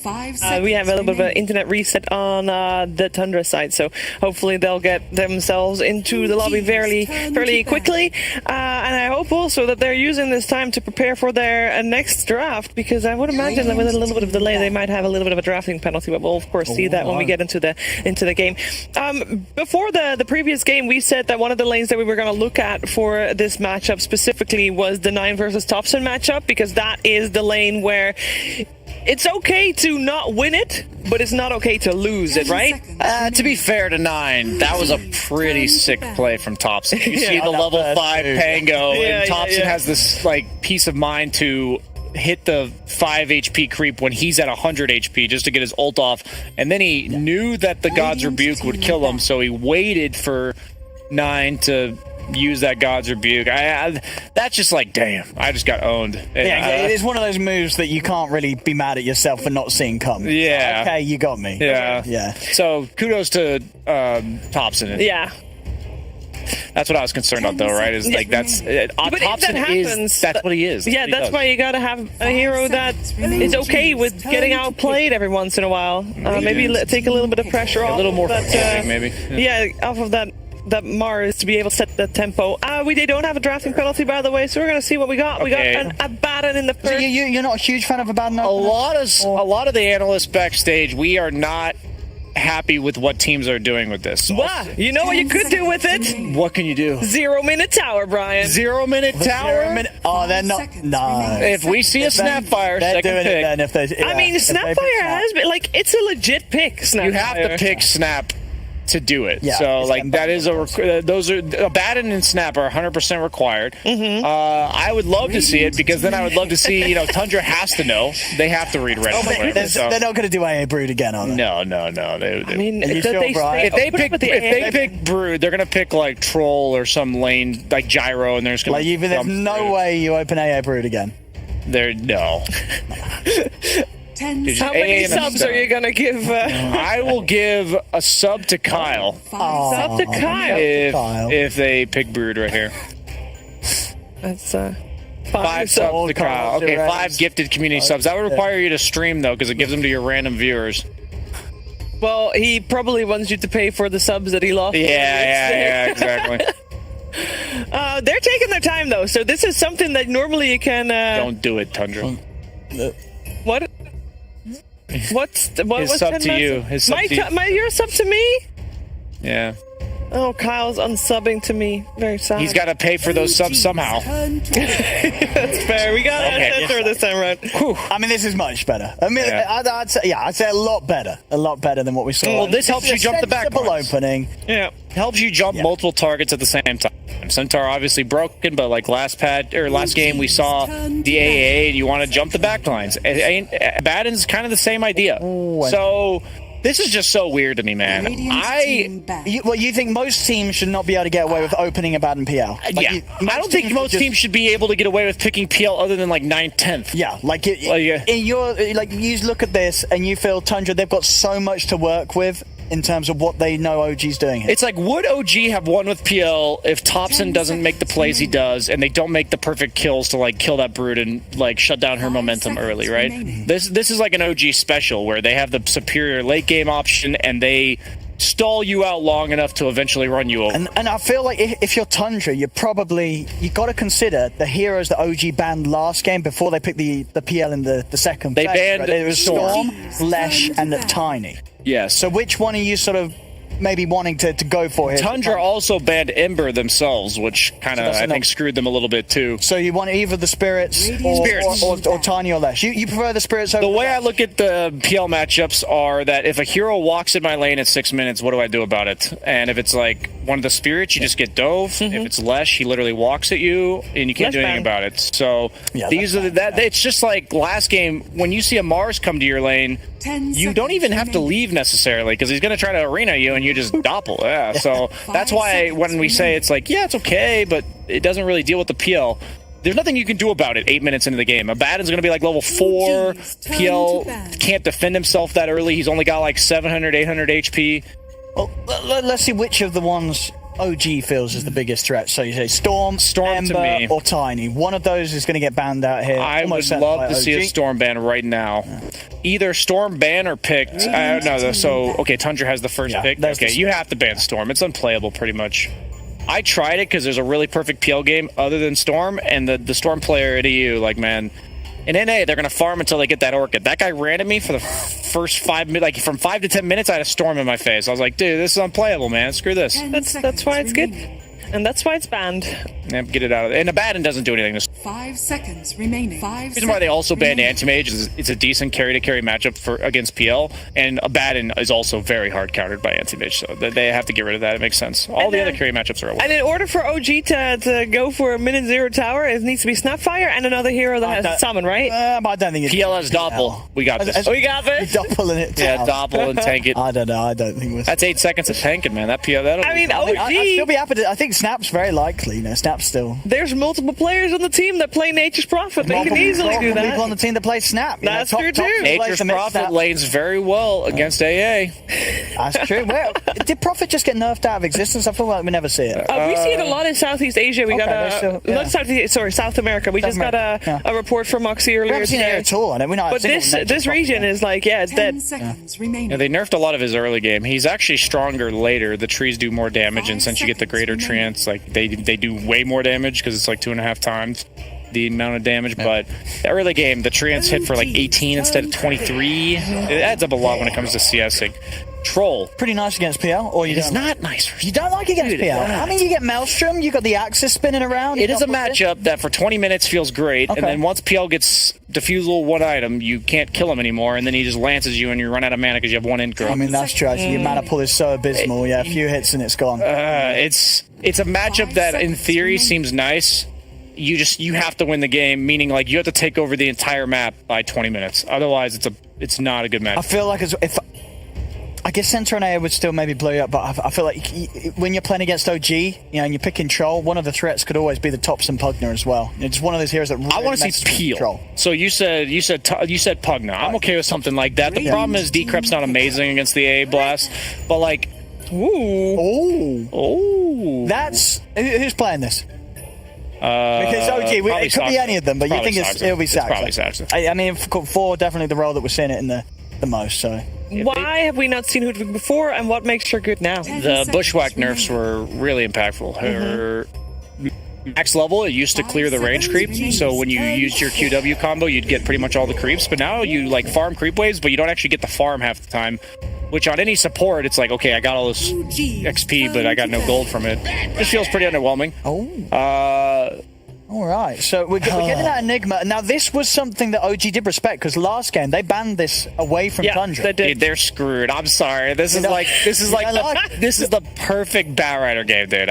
We have a little bit of an internet reset on the Tundra side, so hopefully they'll get themselves into the lobby fairly quickly. And I hope also that they're using this time to prepare for their next draft, because I would imagine that with a little bit of delay, they might have a little bit of a drafting penalty. But we'll of course see that when we get into the game. Before the previous game, we said that one of the lanes that we were going to look at for this matchup specifically was the 9 versus Thompson matchup, because that is the lane where it's okay to not win it, but it's not okay to lose it, right? To be fair to 9, that was a pretty sick play from Thompson. You see the level 5 Pango, and Thompson has this like peace of mind to hit the 5 HP creep when he's at 100 HP just to get his ult off, and then he knew that the God's Rebuke would kill him, so he waited for 9 to use that God's Rebuke. That's just like, damn, I just got owned. Yeah, it's one of those moves that you can't really be mad at yourself for not seeing come. Yeah. Okay, you got me. Yeah. So kudos to Thompson. Yeah. That's what I was concerned about, though, right? Is like that's Thompson is that's what he is. Yeah, that's why you gotta have a hero that is okay with getting outplayed every once in a while. Maybe take a little bit of pressure off. A little more, maybe. Yeah, off of that Mars to be able to set the tempo. They don't have a drafting penalty, by the way, so we're gonna see what we got. We got a Batten in the first. So you're not a huge fan of a Batten? A lot of the analysts backstage, we are not happy with what teams are doing with this. Wow, you know what you could do with it? What can you do? 0-minute tower, Brian. 0-minute tower? Oh, they're not. No. If we see a Snapfire, second pick. I mean, Snapfire has been like, it's a legit pick. Snapfire. You have to pick Snap to do it. Yeah, so like that is those are a Batten and Snap are 100% required. I would love to see it, because then I would love to see, Tundra has to know. They have to read red. They're not going to do AA Brood again, are they? No. I mean, if they pick Brood, they're going to pick like Troll or some lane like Gyro, and there's going to there's no way you open AA Brood again. No. How many subs are you gonna give? I will give a sub to Kyle. Sub to Kyle. If they pick Brood right here. That's 5 subs to Kyle. Okay, 5 gifted community subs. That would require you to stream, though, because it gives them to your random viewers. Well, he probably wants you to pay for the subs that he lost. Yeah, exactly. They're taking their time, though, so this is something that normally you can. Don't do it, Tundra. What? What's sub to you? His sub to you. Your sub to me? Yeah. Oh, Kyle's unsubbing to me. Very sad. He's got to pay for those subs somehow. That's fair. We got it this time around. I mean, this is much better. I mean, I'd say a lot better. A lot better than what we saw. Well, this helps you jump the back lines. Opening. Yeah. Helps you jump multiple targets at the same time. Centaur obviously broken, but like last game we saw the AA, and you want to jump the back lines. Batten's kind of the same idea. So this is just so weird to me, man. You think most teams should not be able to get away with opening a Batten PL? I don't think most teams should be able to get away with picking PL other than like 9th, 10th. Yeah, you look at this and you feel Tundra, they've got so much to work with in terms of what they know OG's doing here. It's like, would OG have won with PL if Thompson doesn't make the plays he does, and they don't make the perfect kills to like kill that Brood and like shut down her momentum early, right? This is like an OG special where they have the superior late game option and they stall you out long enough to eventually run you over. And I feel like if you're Tundra, you got to consider the heroes that OG banned last game before they picked the PL in the second. They banned it was Storm, Lesh, and Tiny. Yes. So which one are you sort of maybe wanting to go for here? Tundra also banned Ember themselves, which kind of, I think, screwed them a little bit, too. So you want either the Spirits or Tiny or Lesh? You prefer the Spirits over the way I look at the PL matchups are that if a hero walks in my lane at 6 minutes, what do I do about it? And if it's like one of the Spirits, you just get dove. If it's Lesh, he literally walks at you, and you can't do anything about it. So these are it's just like last game, when you see a Mars come to your lane, you don't even have to leave necessarily, because he's going to try to arena you, and you just doppel. Yeah, so that's why when we say it's like, yeah, it's okay, but it doesn't really deal with the PL. There's nothing you can do about it 8 minutes into the game. A Batten's going to be like level 4. PL can't defend himself that early. He's only got like 700, 800 HP. Well, let's see which of the ones OG feels is the biggest threat. So you say Storm, Ember, to me, or Tiny. One of those is going to get banned out here. I would love to see a Storm ban right now. either Storm ban or picked. No, so okay, Tundra has the first pick. Okay, you have to ban Storm. It's unplayable pretty much. I tried it because there's a really perfect PL game other than Storm, and the Storm player at EU, like, man, in NA they're gonna farm until they get that Orchid. That guy ran at me for the first 5 minutes, like from 5 to 10 minutes. I had a Storm in my face. I was like, dude, this is unplayable, man. Screw this. That's why it's good. And that's why it's banned. Yep, get it out of there. And Abaddon doesn't do anything. 5 seconds remaining. The reason why they also banned Anti-Mage is it's a decent carry-to-carry matchup against PL, and Abaddon is also very hard countered by Anti-Mage, so they have to get rid of that. It makes sense. All the other carry matchups are. And in order for OG to go for a minute 0 tower, it needs to be Snapfire and another hero that has summon, right? I don't think it's PL has Doppel. We got this. We got this. Doppel in it. Yeah, Doppel and tank it. I don't know. I don't think that's 8 seconds of tanking, man. That PL. I mean, OG. I'd still be happy to. I think Snap's very likely. You know, Snap's still. There's multiple players on the team that play Nature's Prophet. They can easily do that. People on the team that play Snap. That's true too. Nature's Prophet lanes very well against AA. That's true. Well, did Prophet just get nerfed out of existence? I feel like we never see it. We see it a lot in Southeast Asia. We got not South America. We just got a report from Moxie earlier. We haven't seen it at all. But this region is like, it's dead. Seconds remaining. Yeah, they nerfed a lot of his early game. He's actually stronger later. The trees do more damage, and since you get the greater trance, like they do way more damage because it's like 2.5 times the amount of damage. But the early game, the trance hit for like 18 instead of 23. It adds up a lot when it comes to CSing. Troll. Pretty nice against PL, or It's not nice. You don't like against PL? I mean, you get Maelstrom, you got the Axis spinning around. It is a matchup that for 20 minutes feels great, and then once PL gets Diffusal one item, you can't kill him anymore, and then he just lances you and you run out of mana because you have 1 int growth. I mean, that's true. Actually, your mana pool is so abysmal. Yeah, a few hits and it's gone. It's a matchup that in theory seems nice. You have to win the game, meaning like you have to take over the entire map by 20 minutes. Otherwise, it's not a good match. I feel like if I guess Center and A would still maybe blow you up, but I feel like when you're playing against OG, you know, and you're picking Troll, one of the threats could always be the Thompson Pugna as well. It's one of those heroes that really I want to see Peel. Troll. So you said Pugna. I'm okay with something like that. The problem is Decrep's not amazing against the AA Blast, but like, That's who's playing this? Because OG, it could be any of them, but you think it'll be Saxa. Probably Saxa. I mean, 4 definitely the role that we're seeing it in the most. So why have we not seen Hoodwink before, and what makes her good now? The Bushwhack nerfs were really impactful. Her max level, it used to clear the range creep, so when you used your QW combo, you'd get pretty much all the creeps, but now you like farm creep waves, but you don't actually get the farm half the time, which on any support, it's like, okay, I got all this XP, but I got no gold from it. This feels pretty underwhelming. All right, so we're getting that Enigma. Now, this was something that OG did respect, because last game, they banned this away from Tundra. They did. Dude, they're screwed. I'm sorry. This is the perfect Batrider game, dude.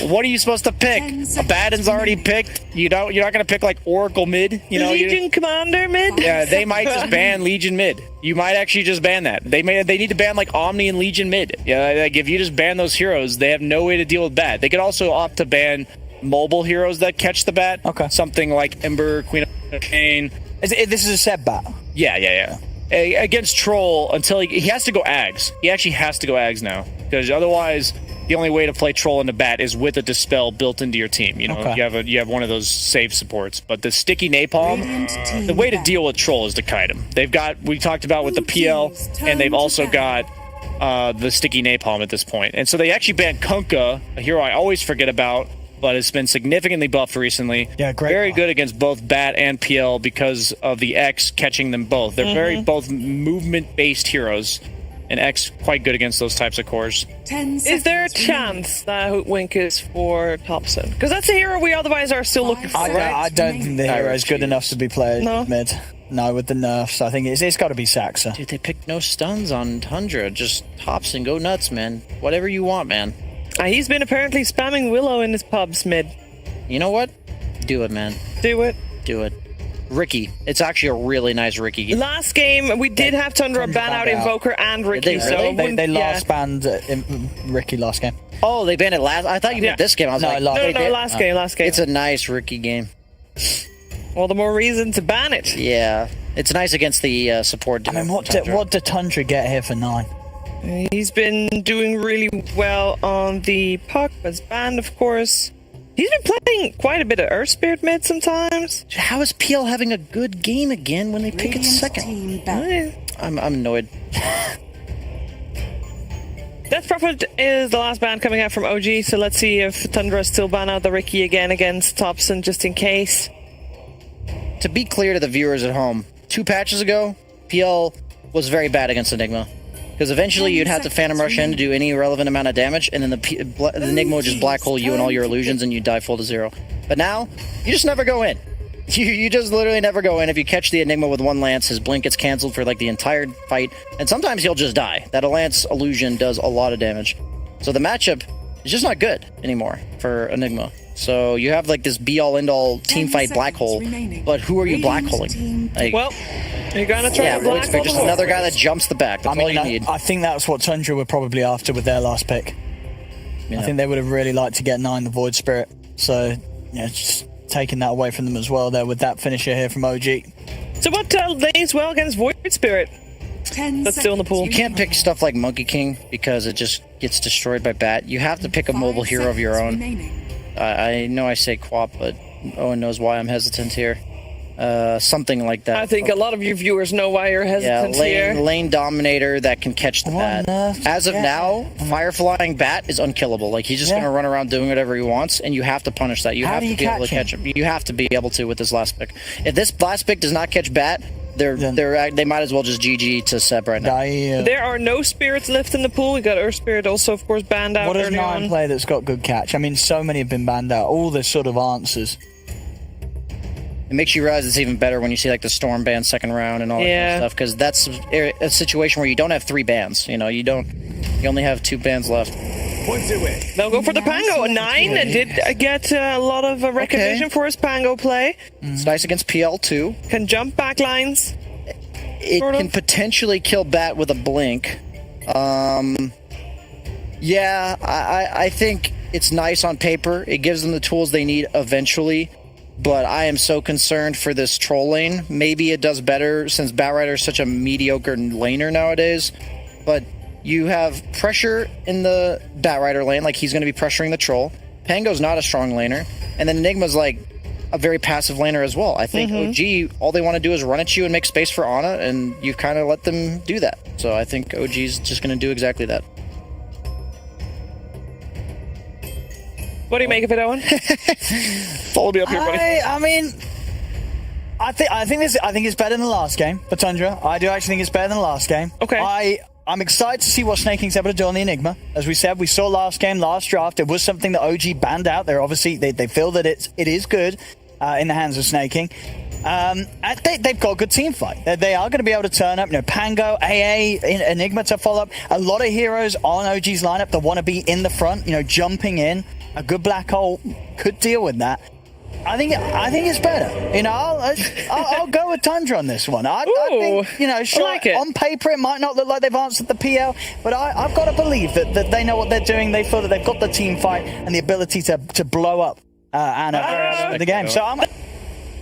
What are you supposed to pick? Abaddon's already picked. You're not going to pick like Oracle mid. Legion Commander mid? Yeah, they might just ban Legion mid. You might actually just ban that. They need to ban like Omni and Legion mid. Yeah, like if you just ban those heroes, they have no way to deal with bat. They could also opt to ban mobile heroes that catch the bat. Okay. Something like Ember, Queen of Cain. This is a set bat. Yeah. Against Troll, until he has to go Ags. He actually has to go Ags now, because otherwise the only way to play Troll into bat is with a Dispel built into your team. You have one of those save supports. But the sticky napalm, the way to deal with Troll is to kite him. We talked about with the PL, and they've also got the sticky napalm at this point. And so they actually banned Kunkka, a hero I always forget about, but it's been significantly buffed recently. Yeah, great. Very good against both Bat and PL because of the X catching them both. They're very both movement-based heroes, and X quite good against those types of cores. Is there a chance that Hoodwink is for Thompson? Because that's a hero we otherwise are still looking for, right? I don't think the hero is good enough to be played mid. No, with the nerfs, I think it's got to be Saxa. Dude, they picked no stuns on Tundra. Just Thompson, go nuts, man. Whatever you want, man. He's been apparently spamming Willow in his pubs mid. You know what? Do it, man. Do it. Ricky. It's actually a really nice Ricky game. Last game, we did have Tundra ban out Invoker and Ricky. Did they really? They last banned Ricky last game. Oh, they banned it last? I thought you meant this game. I was last game. It's a nice Ricky game. All the more reason to ban it. Yeah. It's nice against the support. I mean, what did Tundra get here for 9? He's been doing really well on the puck, was banned, of course. He's been playing quite a bit of Earth Spirit mid sometimes. How is PL having a good game again when they pick it Radiant second? team ban. I'm annoyed. Death Prophet is the last ban coming out from OG, so let's see if Tundra still ban out the Ricky again against Thompson just in case. To be clear to the viewers at home, 2 patches ago, PL was very bad against Enigma. Because eventually you'd have to Phantom Rush in to do any relevant amount of damage, and then the Enigma would just black hole you and all your illusions, and you die full to 0. But now, you just never go in. You just literally never go in. If you catch the Enigma with 1 Lance, his blink gets cancelled for like the entire fight, and sometimes he'll just die. That Lance illusion does a lot of damage. So the matchup is just not good anymore for Enigma. So you have like this be-all end-all team fight black hole, but who are you black holing? Like, Well, you're gonna try yeah, to black hole just the another guy that jumps the back. That's all you need. I think that's what Tundra were probably after with their last pick. Yeah. I think they would have really liked to get 9 the Void Spirit. So, yeah, just taking that away from them as well there with that finisher here from OG. So what lays well against Void Spirit? 10 That's still in the pool. You can't pick stuff like Monkey King because it just gets destroyed by Bat. You have to pick a mobile hero of your own. I know I say Quap, but Owen knows why I'm hesitant here. Something like that. I think a lot of you viewers know why you're hesitant here. Lane Dominator that can catch the Bat. As of now, Fire Flying Bat is unkillable. Like, he's just going to run around doing whatever he wants, and you have to punish that. You have to be able to catch him. You have to be able to with this last pick. If this last pick does not catch Bat, they might as well just GG to Seb right now. There are no spirits left in the pool. We got Earth Spirit also, of course, banned out. What does early 9 on. play that's got good catch? I mean, so many have been banned out. All the sort of answers. It makes you realize it's even better when you see like the Storm ban second round and all that kind of stuff, because that's a situation where you don't have 3 bans. You know, you only have 2 bans left. They'll go for the Pango. 9 and did get a lot of recognition for his Pango play. It's nice against PL too. Can jump back lines. It can potentially kill Bat with a blink. Yeah, I think it's nice on paper. It gives them the tools they need eventually. But I am so concerned for this troll lane. Maybe it does better since Batrider is such a mediocre laner nowadays. But you have pressure in the Batrider lane, like he's going to be pressuring the troll. Pango's not a strong laner. And then Enigma's like a very passive laner as well. I think OG, all they want to do is run at you and make space for Ana, and you've kind of let them do that. So I think OG's just going to do exactly that. What do you make of it, Owen? Follow me up here, buddy. I mean, I think it's better than the last game for Tundra. I do actually think it's better than the last game. Okay. I'm excited to see what Snake King's able to do on the Enigma. As we said, we saw last draft. It was something that OG banned out. They're obviously they feel that it is good in the hands of Snake King. They've got a good team fight. They are going to be able to turn up. You know, Pango, AA, Enigma to follow up. A lot of heroes on OG's lineup that want to be in the front. You know, jumping in. A good black hole could deal with that. I think it's better. You know, I'll go with Tundra on this one. I think, you know, sure, like it. on paper it might not look like they've answered the PL, but I've got to believe that they know what they're doing. They feel that they've got the team fight and the ability to blow up Ana the game. So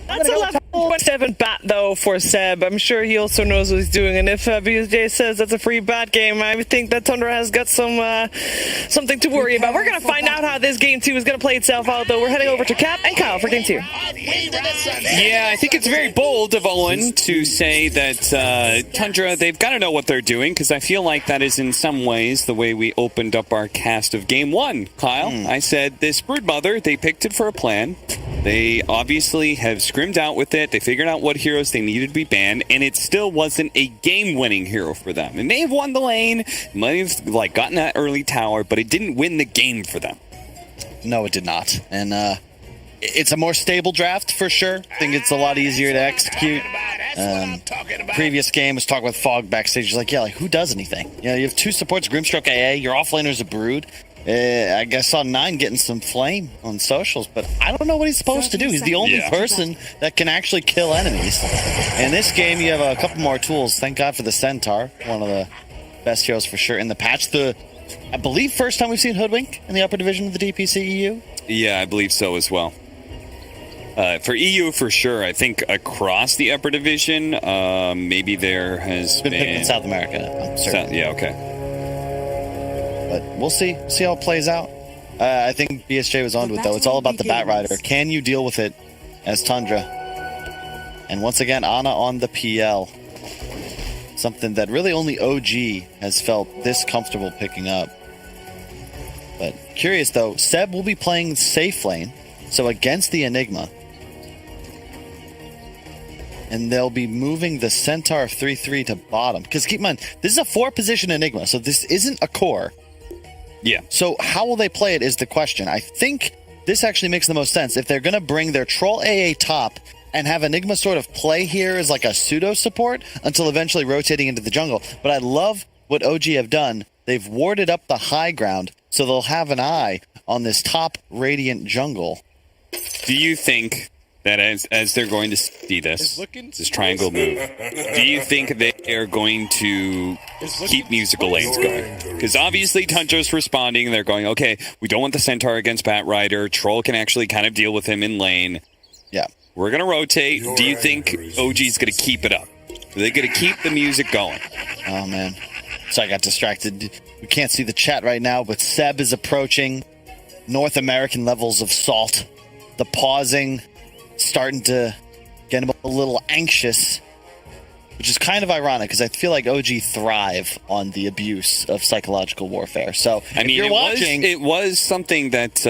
That's a level 7 bat, though, for Seb. I'm sure he also knows what he's doing. And if BSJ says that's a free bat game, I think that Tundra has got something to worry about. We're going to find out how this game 2 is going to play itself out, though. We're heading over to Cap and Kyle for game 2. Yeah, I think it's very bold of Owen to say that Tundra, they've got to know what they're doing, because I feel like that is in some ways the way we opened up our cast of game 1. Kyle, I said this Broodmother, they picked it for a plan. They obviously have scrimmed out with it. They figured out what heroes they needed to be banned, and it still wasn't a game-winning hero for them. It may have won the lane, might have like gotten that early tower, but it didn't win the game for them. No, it did not. And it's a more stable draft for sure. I think it's a lot easier to execute. Previous game was talking with Fog backstage. He's like, yeah, like who does anything? You know, you have 2 supports, Grimstroke AA, your offlaner's a Brood. I guess saw 9 getting some flame on socials, but I don't know what he's supposed to do. He's the only person that can actually kill enemies. In this game, you have a couple more tools. Thank God for the Centaur, one of the best heroes for sure in the patch. I believe first time we've seen Hoodwink in the upper division of the DPC EU. Yeah, I believe so as well. For EU, for sure. I think across the upper division, maybe there has been picked in South America. I'm certain. Yeah, okay. But we'll see how it plays out. I think BSJ was onto it, though. It's all about the Batrider. Can you deal with it as Tundra? And once again, Ana on the PL. Something that really only OG has felt this comfortable picking up. But curious, though, Seb will be playing safe lane, so against the Enigma. And they'll be moving the Centaur 3-3 to bottom. Because keep in mind, this is a 4-position Enigma, so this isn't a core. Yeah. So how will they play it is the question. I think this actually makes the most sense. If they're going to bring their Troll AA top and have Enigma sort of play here as like a pseudo support until eventually rotating into the jungle. But I love what OG have done. They've warded up the high ground, so they'll have an eye on this top Radiant jungle. Do you think that as they're going to see this triangle move, do you think they are going to keep musical lanes going? Because obviously Tundra's responding. They're going, okay, we don't want the Centaur against Batrider. Troll can actually kind of deal with him in lane. Yeah. We're going to rotate. Do you think OG's going to keep it up? Are they going to keep the music going? Oh, man. So I got distracted. We can't see the chat right now, but Seb is approaching North American levels of salt. The pausing starting to get him a little anxious, which is kind of ironic because I feel like OG thrive on the abuse of psychological warfare. So I mean, you're watching, it was something that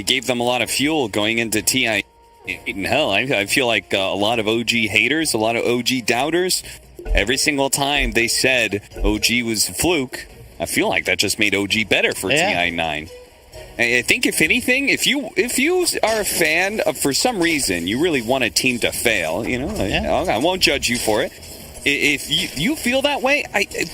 gave them a lot of fuel going into TI. In hell, I feel like a lot of OG haters, a lot of OG doubters, every single time they said OG was a fluke, I feel like that just made OG better for TI9. I think if anything, if you are a fan of, for some reason, you really want a team to fail, you know, I won't judge you for it. If you feel that way,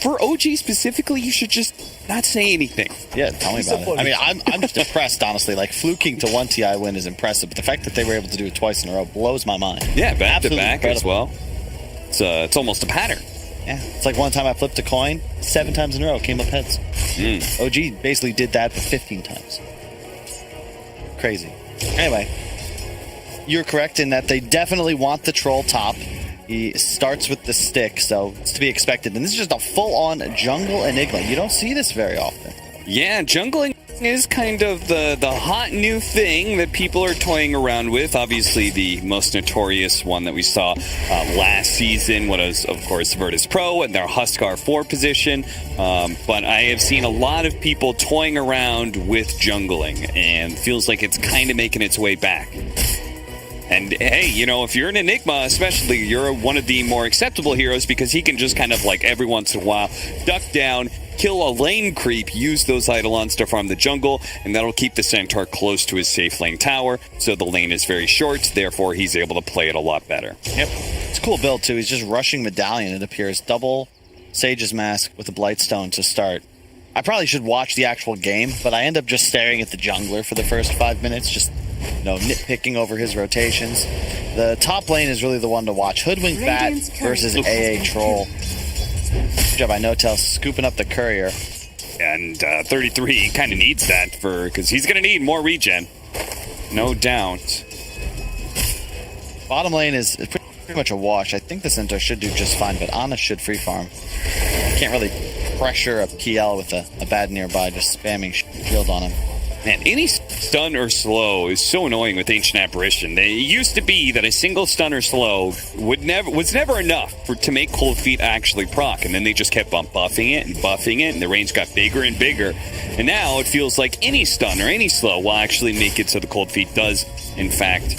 for OG specifically, you should just not say anything. Yeah, tell me about it. I mean, I'm just impressed, honestly. Like, fluking to one TI win is impressive, but the fact that they were able to do it twice in a row blows my mind. Yeah, back Absolutely to back incredible. as well. It's almost a pattern. Yeah, it's like one time I flipped a coin, 7 times in a row, came up heads. OG basically did that for 15 times. Crazy. Anyway, you're correct in that they definitely want the Troll top. He starts with the stick, so it's to be expected. And this is just a full-on jungle Enigma. You don't see this very often. Yeah, jungling is kind of the hot new thing that people are toying around with. Obviously, the most notorious one that we saw last season was, of course, Virtus Pro and their Huskar 4 position. But I have seen a lot of people toying around with jungling, and feels like it's kind of making its way back. And hey, you know, if you're an Enigma, especially, you're one of the more acceptable heroes because he can just kind of like every once in a while duck down, kill a lane creep, use those Eidolons to farm the jungle, and that'll keep the Centaur close to his safe lane tower, so the lane is very short, therefore he's able to play it a lot better. Yep. It's a cool build, too. He's just rushing Medallion, it appears. Double Sage's Mask with a Blightstone to start. I probably should watch the actual game, but I end up just staring at the jungler for the first 5 minutes, just, you know, nitpicking over his rotations. The top lane is really the one to watch. Hoodwink Bat versus AA Troll. Good job by Notel scooping up the courier. And 33 kind of needs that because he's going to need more regen. No doubt. Bottom lane is pretty much a wash. I think the Centaur should do just fine, but Ana should free farm. Can't really pressure a PL with a bad nearby, just spamming shield on him. Man, any stun or slow is so annoying with Ancient Apparition. It used to be that a single stun or slow was never enough to make Cold Feet actually proc, and then they just kept buffing it, and the range got bigger and bigger. And now it feels like any stun or any slow will actually make it so the Cold Feet does, in fact,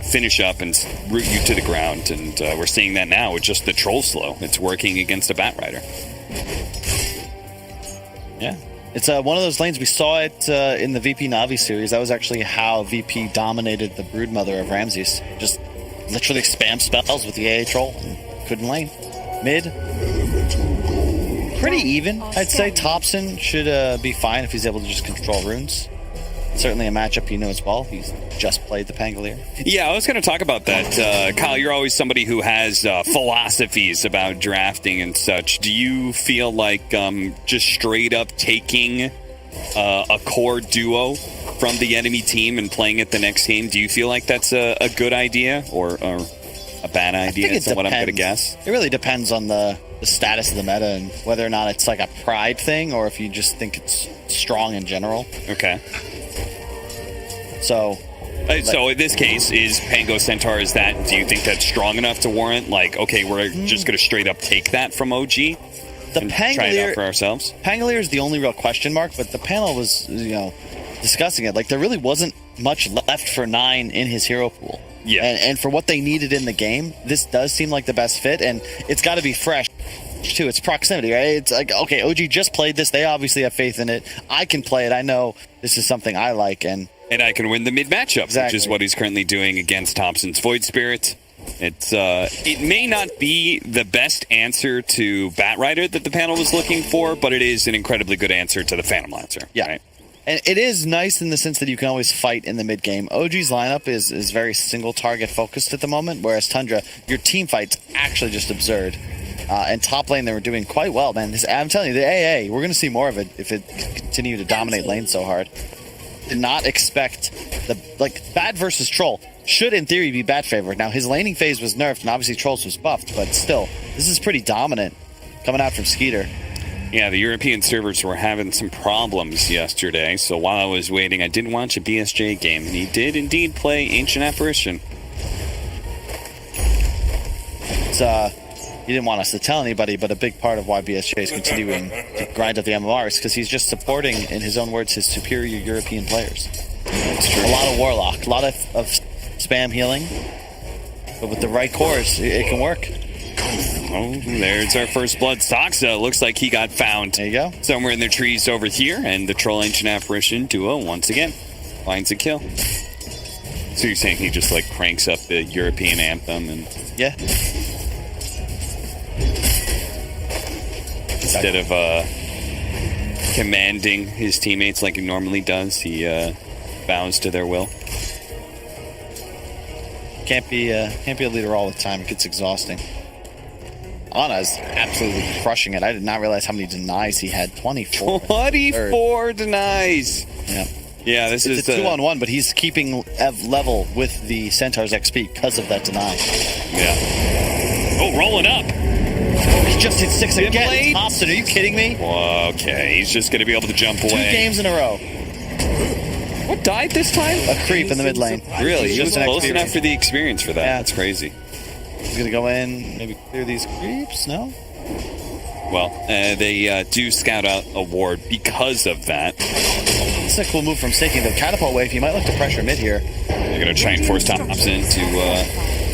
finish up and root you to the ground. And we're seeing that now with just the Troll slow. It's working against a Batrider. Yeah. It's one of those lanes. We saw it in the VP Na'Vi series. That was actually how VP dominated the Broodmother of Ramses. Just literally spam spells with the AA Troll and couldn't lane. Mid, pretty even, I'd say. Thompson should be fine if he's able to just control runes. Certainly a matchup he knows well. He's just played the Pangolier. Yeah, I was going to talk about that. Kyle, you're always somebody who has philosophies about drafting and such. Do you feel like just straight up taking a core duo from the enemy team and playing it the next game, do you feel like that's a good idea or a bad idea? Is what I'm going to guess. It really depends on the status of the meta and whether or not it's like a pride thing or if you just think it's strong in general. Okay. So So in this case, is Pango Centaur, do you think that's strong enough to warrant, like, okay, we're just going to straight up take that from OG the and try it out for ourselves? Pangolier is the only real question mark, but the panel was, discussing it. Like, there really wasn't much left for 9 in his hero pool. Yeah. And for what they needed in the game, this does seem like the best fit, and it's got to be fresh, too. It's proximity, right? It's like, okay, OG just played this. They obviously have faith in it. I can play it. I know this is something I like, and I can win the mid matchup, Exactly. which is what he's currently doing against Thompson's Void Spirit. It may not be the best answer to Batrider that the panel was looking for, but it is an incredibly good answer to the Phantom Lancer. Yeah. Right? And it is nice in the sense that you can always fight in the mid game. OG's lineup is very single target focused at the moment, whereas Tundra, your team fight's actually just absurd. And top lane, they were doing quite well, man. I'm telling you, the AA, we're going to see more of it if it continue to dominate lane so hard. Did not expect Bat versus Troll should in theory be Bat favored. Now his laning phase was nerfed and obviously Trolls was buffed, but still, this is pretty dominant coming out from Skeeter. Yeah, the European servers were having some problems yesterday, so while I was waiting, I did watch a BSJ game, and he did indeed play Ancient Apparition. He didn't want us to tell anybody, but a big part of why BSJ is continuing to grind up the MMR is because he's just supporting, in his own words, his superior European players. That's true. A lot of Warlock, a lot of spam healing, but with the right cores, it can work. Oh, there's our first blood. Saxa looks like he got found. There you go. Somewhere in the trees over here, and the Troll Ancient Apparition duo once again finds a kill. So you're saying he just cranks up the European anthem and Yeah. instead of commanding his teammates like he normally does, he bows to their will. Can't be a leader all the time. It gets exhausting. Anna's absolutely crushing it. I did not realize how many denies he had. 24. 24 denies. Yeah. Yeah, this It's is a 2-on-1, but he's keeping level with the Centaur's XP because of that deny. Yeah. Oh, rolling up. He just hit 6 Blade. again. Thompson, are you kidding me? Okay, he's just going to be able to jump 2 away. games in a row. What died this time? A creep in the mid lane. Really? He Just was an close XP. enough for the experience for that. Yeah. That's crazy. He's going to go in, maybe clear these creeps, no? Well, they do scout out a ward because of that. It's a cool move from Staking the catapult wave. He might look to pressure mid here. They're going to try and force Thompson to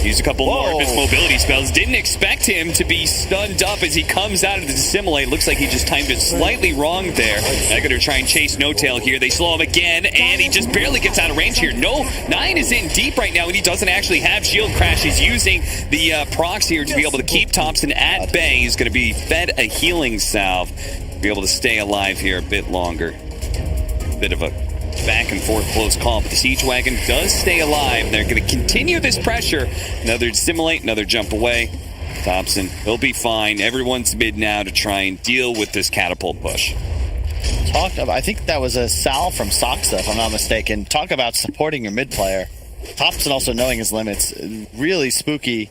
use a couple more of his mobility spells. Didn't expect him to be stunned up as he comes out of the dissimulate. Looks like he just timed it slightly wrong there. They're going to try and chase No Tail here. They slow him again, and he just barely gets out of range here. Nine is in deep right now, and he doesn't actually have shield crash. He's using the procs here to be able to keep Thompson at bay. He's going to be fed a healing salve to be able to stay alive here a bit longer. Bit of a back and forth close call, but the Siege Wagon does stay alive. They're going to continue this pressure. Another simulate, another jump away. Thompson, he'll be fine. Everyone's mid now to try and deal with this catapult push. I think that was a Sal from Soxa, if I'm not mistaken. Talk about supporting your mid player. Thompson also knowing his limits. Really spooky.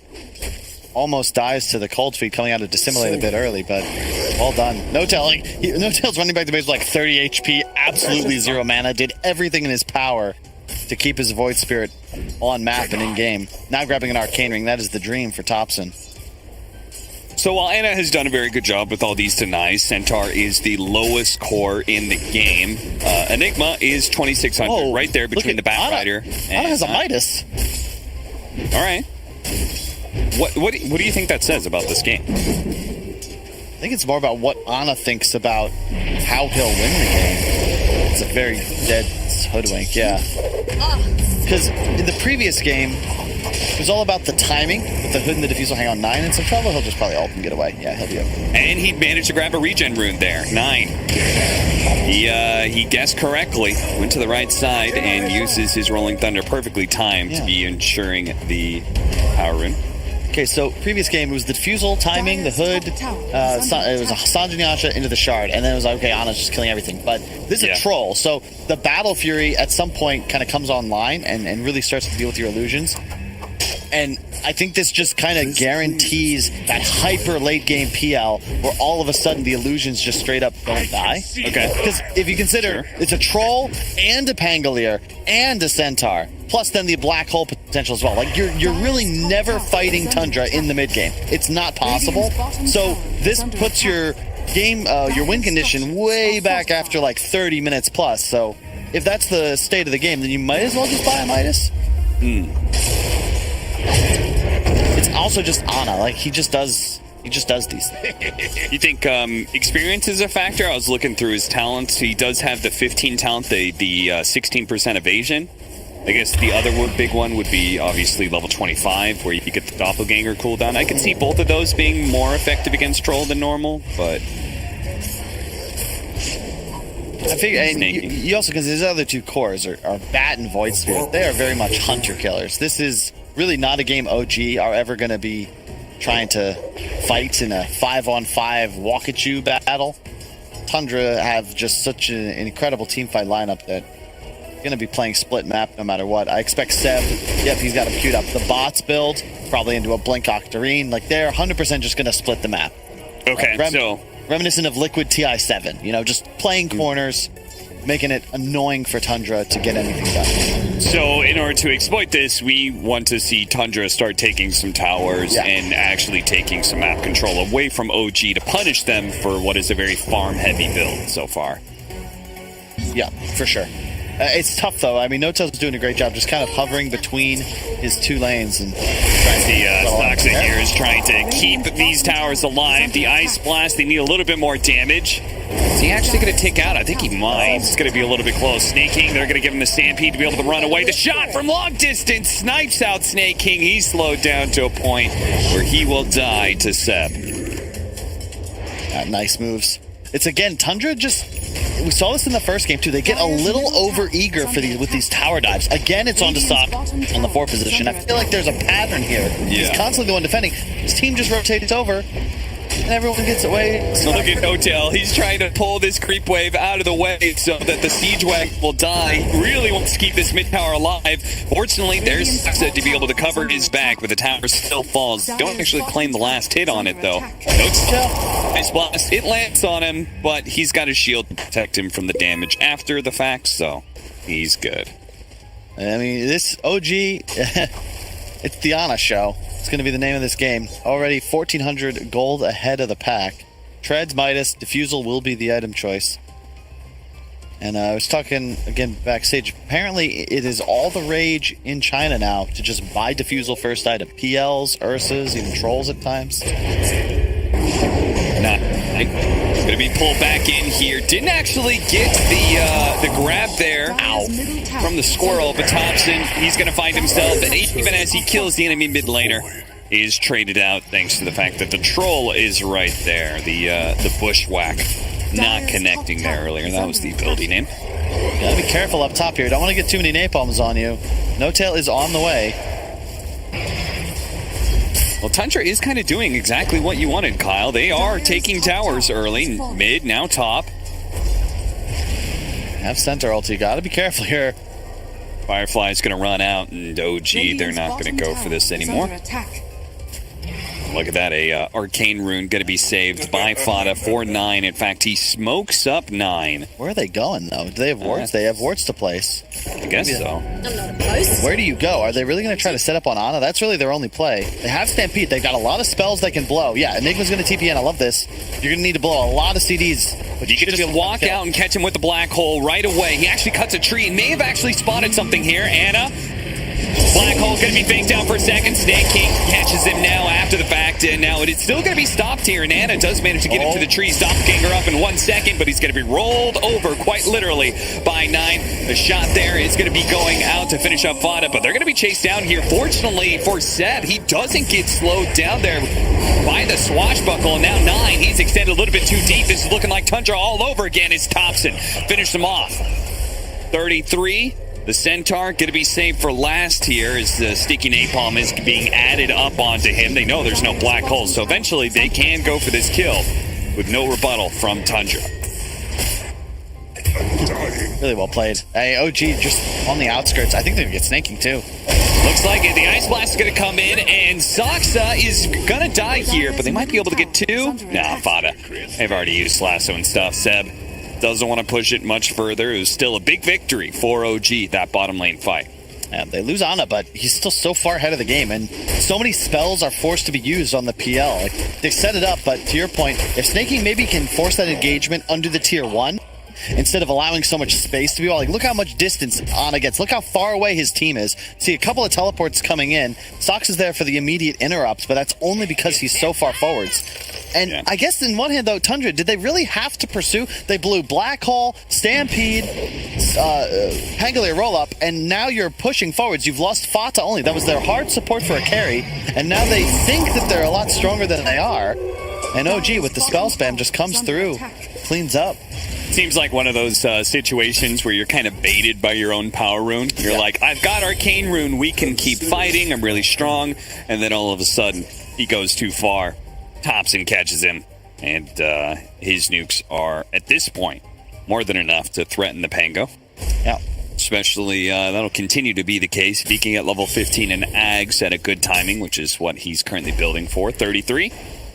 Almost dies to the cold feet coming out to dissimulate a bit early, but well done. No Tail's running back to base with 30 HP, absolutely 0 mana, did everything in his power to keep his Void Spirit on map and in game. Now grabbing an Arcane Ring, that is the dream for Thompson. So while Anna has done a very good job with all these denies, Centaur is the lowest core in the game. Enigma is 2,600, right there between the Batrider. Anna has a Midas. All right. What do you think that says about this game? I think it's more about what Anna thinks about how he'll win the game. It's a very dead hoodwink, yeah. Because in the previous game, it was all about the timing with the hood and the diffusal hang on 9, and some trouble, he'll just probably ult and get away. Yeah, he'll be okay. And he managed to grab a regen rune there, 9. He guessed correctly, went to the right side, and uses his Rolling Thunder perfectly timed to be ensuring the power rune. Okay, so previous game, it was the diffusal, timing, the hood, it was a Sanjin Yasha into the shard, and then it was like, okay, Anna's just killing everything. But this is a troll, so the Battle Fury at some point kind of comes online and really starts to deal with your illusions. And I think this just kind of guarantees that hyper late game PL where all of a sudden the illusions just straight up don't die. Okay. Because if you consider it's a troll and a Pangolier and a Centaur, plus then the black hole potential as well. Like you're really never fighting Tundra in the mid game. It's not possible. So this puts your game, your win condition way back after like 30 minutes plus. So if that's the state of the game, then you might as well just buy a Midas. It's also just Ana. Like he just does these things. You think experience is a factor? I was looking through his talents. He does have the 15 talent, the 16% evasion. I guess the other big one would be obviously level 25, where you get the doppelganger cooldown. I could see both of those being more effective against troll than normal, but I figure, and you also, because his other two cores are Bat and Void Spirit, they are very much hunter killers. This is really not a game OG are ever going to be trying to fight in a 5-on-5 walk-at-you battle. Tundra have just such an incredible teamfight lineup that going to be playing split map no matter what. I expect Seb, yep, he's got him queued up. The bots build, probably into a Blink Octarine. Like, they're 100% just going to split the map. okay, so Reminiscent of Liquid TI7, you know, just playing corners, making it annoying for Tundra to get anything done. So in order to exploit this, we want to see Tundra start taking some towers and actually taking some map control away from OG to punish them for what is a very farm-heavy build so far. Yeah, for sure. It's tough, though. I mean, No-Tail's doing a great job just kind of hovering between his two lanes. And Toxic here is trying to keep these towers alive. The Ice Blast, they need a little bit more damage. Is he actually going to take out? I think he might. It's going to be a little bit close. Snake King, they're going to give him the Stampede to be able to run away. The shot from long distance snipes out Snake King. He's slowed down to a point where he will die to Seb. Nice moves. It's, again, Tundra just... We saw this in the first game, too. They get a little over-eager with these tower dives. Again, it's on to Sock on the 4 position. I feel like there's a pattern here. He's constantly the one defending. His team just rotates over, and everyone gets away. So look at No-Tail. He's trying to pull this creep wave out of the way so that the Siege Wagon will die. Really wants to keep this mid tower alive. Fortunately, there's Saxa to be able to cover his back, but the tower still falls. Don't actually claim the last hit on it, though. No-Tail, Ice Blast, it lands on him, but he's got his shield to protect him from the damage after the fact, so he's good. I mean, this OG, it's the Ana show. It's going to be the name of this game. Already 1,400 gold ahead of the pack. Treads, Midas, Diffusal will be the item choice. And I was talking, again, backstage. Apparently, it is all the rage in China now to just buy Diffusal first item. PLs, Ursas, even Trolls at times. Going to be pulled back in here. Didn't actually get the grab there from the squirrel, but Thompson, he's going to find himself, and even as he kills the enemy mid laner, is traded out thanks to the fact that the troll is right there. The bushwhack not connecting there earlier. That was the ability name. Gotta be careful up top here. Don't want to get too many napalms on you. No-Tail is on the way. Well, Tundra is kind of doing exactly what you wanted, Kyle. They are taking towers early, mid, now top. Have center ult. You gotta be careful here. Firefly's going to run out, and OG, they're not going to go for this anymore. Look at that, a Arcane Rune going to be saved by Fada for 9. In fact, he smokes up 9. Where are they going, though? Do they have wards? They have wards to place. I guess so. Where do you go? Are they really going to try to set up on Ana? That's really their only play. They have Stampede. They've got a lot of spells they can blow. Yeah, Enigma's going to TP in. I love this. You're going to need to blow a lot of CDs. But you can just walk out and catch him with the black hole right away. He actually cuts a tree and may have actually spotted something here. Ana, black hole going to be faked out for a second. Snake King catches him now after the fact. And now it is still going to be stopped here. And Ana does manage to get him to the tree. Doppelganger up in 1 second, but he's going to be rolled over quite literally by 9. The shot there is going to be going out to finish up Fada, but they're going to be chased down here. Fortunately for Seb, he doesn't get slowed down there by the swashbuckle. And now 9, he's extended a little bit too deep. This is looking like Tundra all over again as Thompson finished him off. 33. The Centaur going to be saved for last here as the sticky napalm is being added up onto him. They know there's no black hole, so eventually they can go for this kill with no rebuttal from Tundra. Really well played. Hey, OG just on the outskirts. I think they're going to get snaking too. Looks like it. The Ice Blast is going to come in, and Soxa is going to die here, but they might be able to get 2. Nah, Fada. They've already used Lasso and stuff. Seb doesn't want to push it much further. It was still a big victory for OG, that bottom lane fight. Yeah, they lose Ana, but he's still so far ahead of the game, and so many spells are forced to be used on the PL. Like, they set it up, but to your point, if snaking maybe can force that engagement under the tier 1, instead of allowing so much space to be like, look how much distance Ana gets. Look how far away his team is. See a couple of teleports coming in. Sox is there for the immediate interrupts, but that's only because he's so far forwards. And yeah. I guess in one hand, though, Tundra, did they really have to pursue? They blew Black Hole, Stampede, Pangolier roll-up, and now you're pushing forwards. You've lost Fata only. That was their hard support for a carry, and now they think that they're a lot stronger than they are. And OG, with the spell spam, just comes through, cleans up. Seems like one of those situations where you're kind of baited by your own power rune. You're like, I've got Arcane Rune, we can keep fighting, I'm really strong. And then all of a sudden, he goes too far. Thompson catches him, and his nukes are, at this point, more than enough to threaten the Pango. Yeah. Especially, that'll continue to be the case if he can get level 15 and Ags at a good timing, which is what he's currently building for. 33.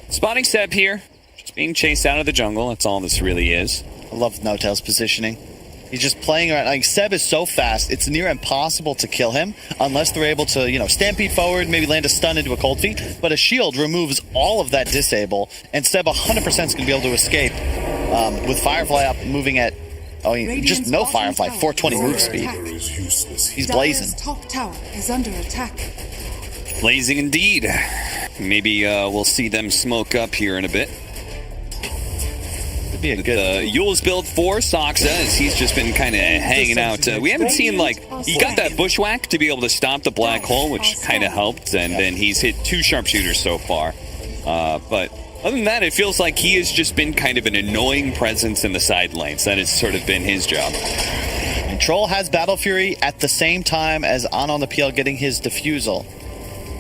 Spotting Seb here. Just being chased out of the jungle. That's all this really is. I love No-Tail's positioning. He's just playing around. Like, Seb is so fast, it's near impossible to kill him unless they're able to, stampede forward, maybe land a stun into a cold feet. But a shield removes all of that disable, and Seb 100% is going to be able to escape with Firefly up, moving at, just no Firefly, 420 move speed. He's blazing. Top tower is under attack. Blazing indeed. Maybe we'll see them smoke up here in a bit. Be a good Yule's build for Soxa, as he's just been kind of hanging out. We haven't seen, he got that bushwhack to be able to stop the black hole, which kind of helped, and then he's hit 2 sharpshooters so far. But other than that, it feels like he has just been kind of an annoying presence in the side lanes. That has sort of been his job. And Troll has Battle Fury at the same time as on the PL getting his defusal.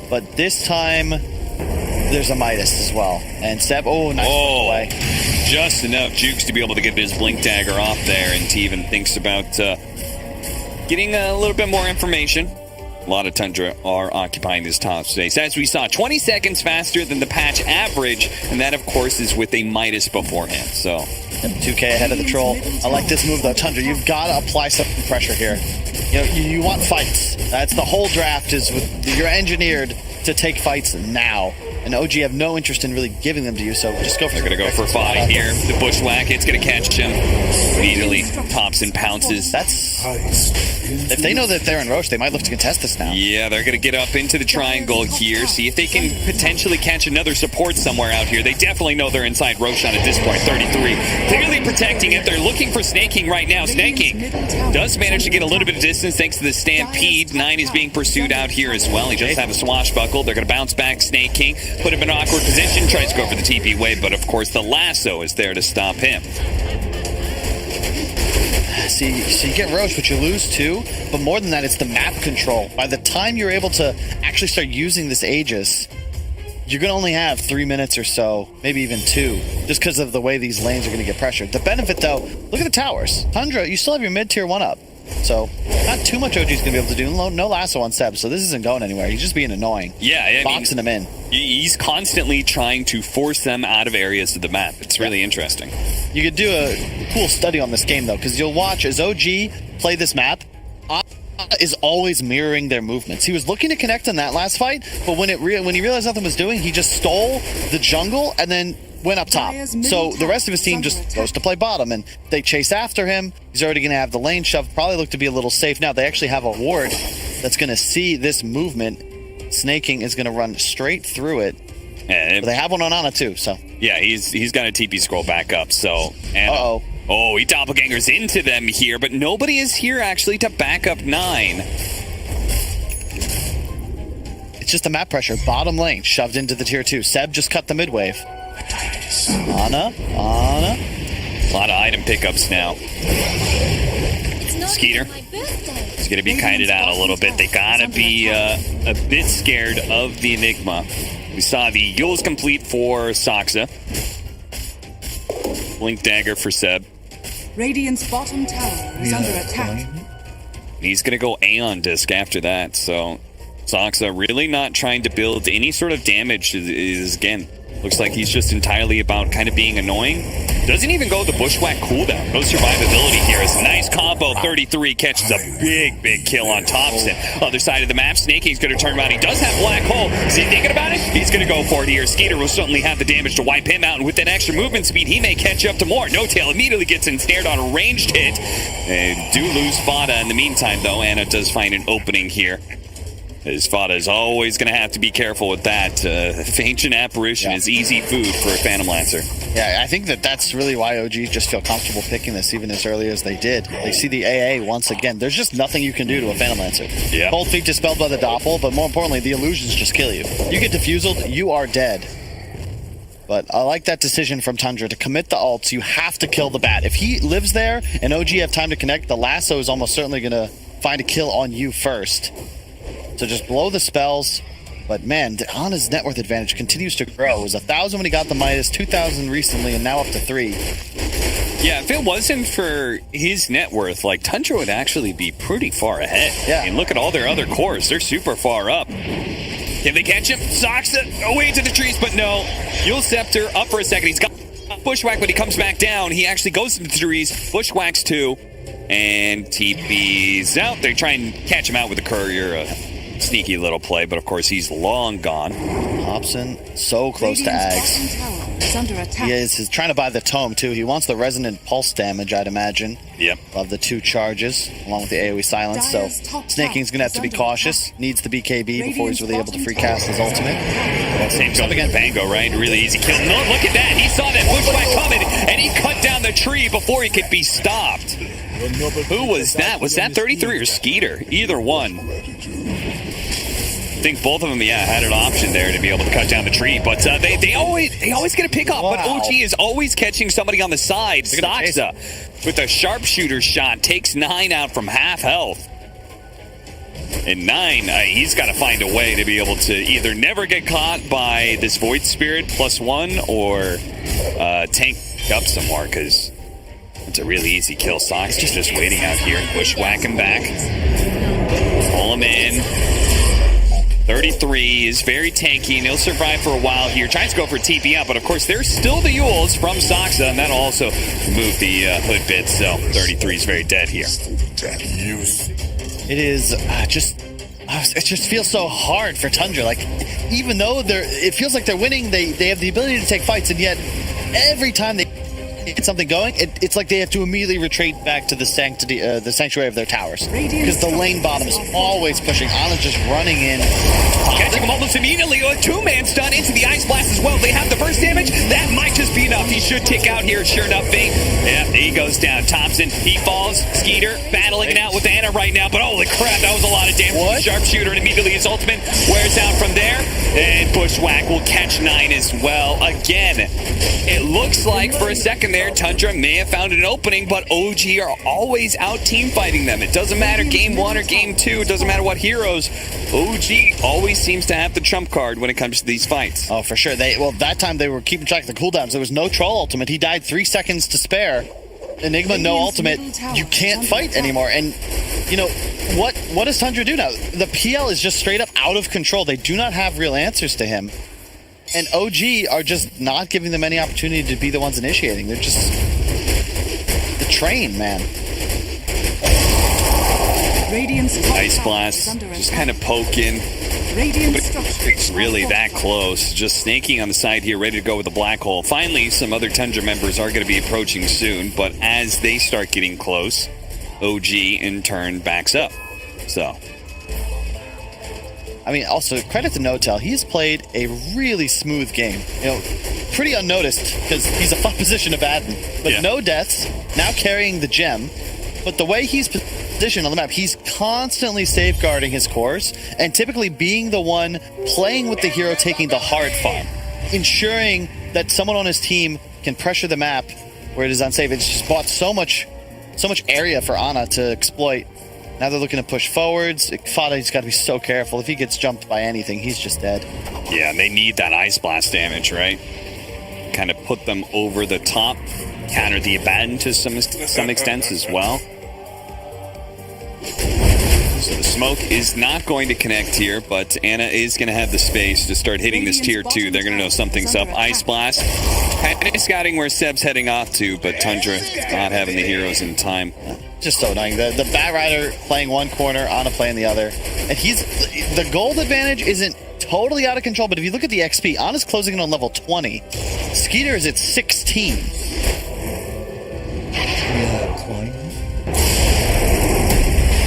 But this time, there's a Midas as well. And Seb, nice away. Just enough jukes to be able to get his Blink Dagger off there, and Teven thinks about getting a little bit more information. A lot of Tundra are occupying this top space. As we saw, 20 seconds faster than the patch average, and that, of course, is with a Midas beforehand. So 2K ahead of the Troll. I like this move, though. Tundra, you've got to apply some pressure here. You want fights. That's the whole draft, is you're engineered to take fights now. And OG have no interest in really giving them to you, so just go for it. They're going to go for Fada here. The bushwhack, it's going to catch him. Immediately, Thompson pounces. If they know that they're in Roche, they might look to contest this now. Yeah, they're going to get up into the triangle here, see if they can potentially catch another support somewhere out here. They definitely know they're inside Roshan at this point, 33. Clearly protecting it. They're looking for Snaking right now. Snaking does manage to get a little bit of distance thanks to the Stampede. 9 is being pursued out here as well. He does have a swashbuckle. They're going to bounce back Snaking, put him in an awkward position, tries to go for the TP wave, but of course the lasso is there to stop him. See, so you get Roche, but you lose 2. But more than that, it's the map control. By the time you're able to actually start using this Aegis, you're going to only have 3 minutes or so, maybe even 2, just because of the way these lanes are going to get pressured. The benefit, though, look at the towers. Tundra, you still have your mid-tier 1 up. So, not too much OG's going to be able to do. No lasso on Seb, so this isn't going anywhere. He's just being annoying. Yeah, boxing them in. He's constantly trying to force them out of areas of the map. It's really interesting. You could do a cool study on this game, though, because you'll watch as OG play this map. Is always mirroring their movements. He was looking to connect on that last fight, but when he realized nothing was doing, he just stole the jungle and then went up top. So the rest of his team just goes to play bottom, and they chase after him. He's already going to have the lane shoved. Probably look to be a little safe now. They actually have a ward that's going to see this movement. Snaking is going to run straight through it. But they have one on Ana too, so. Yeah, he's got a TP scroll back up, so. And, oh, he doppelgangers into them here, but nobody is here actually to back up 9. It's just the map pressure. Bottom lane shoved into the tier 2. Seb just cut the mid wave. Ana. A lot of item pickups now. Skeeter is going to be kited out a little bit. They got to be a bit scared of the Enigma. We saw the Yule's complete for Soxa. Blink Dagger for Seb. Radiant's bottom tower is under attack. He's going to go Aeon Disc after that, so Soxa really not trying to build any sort of damage is again, looks like he's just entirely about kind of being annoying. Doesn't even go the Bushwhack cooldown. No survivability here. It's a nice combo. 33 catches a big kill on Thompson. Other side of the map, Snaking's going to turn around. He does have Black Hole. Is he thinking about it? He's going to go for it here. Skeeter will certainly have the damage to wipe him out, and with that extra movement speed, he may catch up to more. No Tail immediately gets ensnared on a ranged hit. They do lose Fada in the meantime, though. Anna does find an opening here. His Fada is always going to have to be careful with that. Ancient Apparition is easy food for a Phantom Lancer. Yeah, I think that's really why OG just feel comfortable picking this even as early as they did. They see the AA once again. There's just nothing you can do to a Phantom Lancer. Yeah. Cold Feet dispelled by the Doppel, but more importantly, the illusions just kill you. You get diffuseled, you are dead. But I like that decision from Tundra to commit the ults. You have to kill the bat. If he lives there and OG have time to connect, the lasso is almost certainly going to find a kill on you first. So just blow the spells. But man, Ana's net worth advantage continues to grow. It was 1,000 when he got the Midas, 2,000 recently, and now up to 3. Yeah, if it wasn't for his net worth, like, Tundra would actually be pretty far ahead. Yeah. I mean, look at all their other cores. They're super far up. Can they catch him? Soxa away to the trees, but no. Yule Scepter up for a second. He's got Bushwhack, but he comes back down. He actually goes into the trees. Bushwhacks 2. And TP's out. They try and catch him out with the courier. Sneaky little play, but of course he's long gone. Hobson so close to Ags. He is trying to buy the tome too. He wants the resonant pulse damage, I'd imagine. Yep. Of the 2 charges, along with the AoE silence. So Snaking's gonna have to be cautious. Needs the BKB before he's really able to free cast his ultimate. Same goes against Vango, right? Really easy kill. No, look at that. He saw that Bushwhack coming, and he cut down the tree before he could be stopped. Who was that? Was that 33 or Skeeter? Either one. I think both of them, had an option there to be able to cut down the tree, but they always get a pick up. Wow. But OG is always catching somebody on the side. Soxa with a sharpshooter shot takes 9 out from half health. And 9, he's got to find a way to be able to either never get caught by this Void Spirit +1 or tank up some more, because it's a really easy kill. Soxa is just waiting out here. Bushwhack him back. Pull him in. 33 is very tanky, and he'll survive for a while here. Tries to go for a TP out, but of course there's still the Yules from Soxa, and that'll also remove the hood bit, so 33 is very dead here. It is it just feels so hard for Tundra. Like, even though it feels like they're winning, they have the ability to take fights, and yet every time they get something going, it's like they have to immediately retreat back to the sanctuary of their towers, because the lane bottom is always pushing. Ana just running in, catching him almost immediately. A 2-man stun into the Ice Blast as well. They have the burst damage. That might just be enough. He should tick out here. Sure enough, Ving. Yeah, he goes down. Thompson, he falls. Skeeter battling it out with Ana right now, but holy crap, that was a lot of damage. What? Sharpshooter, and immediately his ultimate wears out from there. And Bushwhack will catch 9 as well. Again, it looks like for a second there, Tundra may have found an opening, but OG are always out team fighting them. It doesn't matter game 1 or game 2. It doesn't matter what heroes. OG always seems to have the trump card when it comes to these fights. Oh, for sure. That time they were keeping track of the cooldowns. There was no troll ultimate. He died 3 seconds to spare. Enigma, no ultimate. You can't fight anymore. And you know what does Tundra do now? The PL is just straight up out of control. They do not have real answers to him. And OG are just not giving them any opportunity to be the ones initiating. They're just the train, man. Ice Blast, just kind of poking. It's really that close. Just snaking on the side here, ready to go with the Black Hole. Finally, some other Tundra members are going to be approaching soon, but as they start getting close, OG in turn backs up. So, I mean, also, credit to Notel. He's played a really smooth game. You know, pretty unnoticed, because he's a fun position to Batten. But no deaths, now carrying the gem. But the way he's positioned on the map, he's constantly safeguarding his cores, and typically being the one playing with the hero taking the hard farm, ensuring that someone on his team can pressure the map where it is unsafe. It's just bought so much area for Ana to exploit. Now they're looking to push forwards. Fada, he's got to be so careful. If he gets jumped by anything, he's just dead. Yeah, they need that Ice Blast damage, right? kind of put them over the top, counter the Abaddon to some extent as well. So the smoke is not going to connect here, but Anna is going to have the space to start hitting this tier 2. They're going to know something's up. Ice Blast. Kind of scouting where Seb's heading off to, but Tundra not having the heroes in time. Just so annoying. The Bat Rider playing one corner, Anna playing the other. And the gold advantage isn't totally out of control, but if you look at the XP, Anna's closing in on level 20. Skeeter is at 16.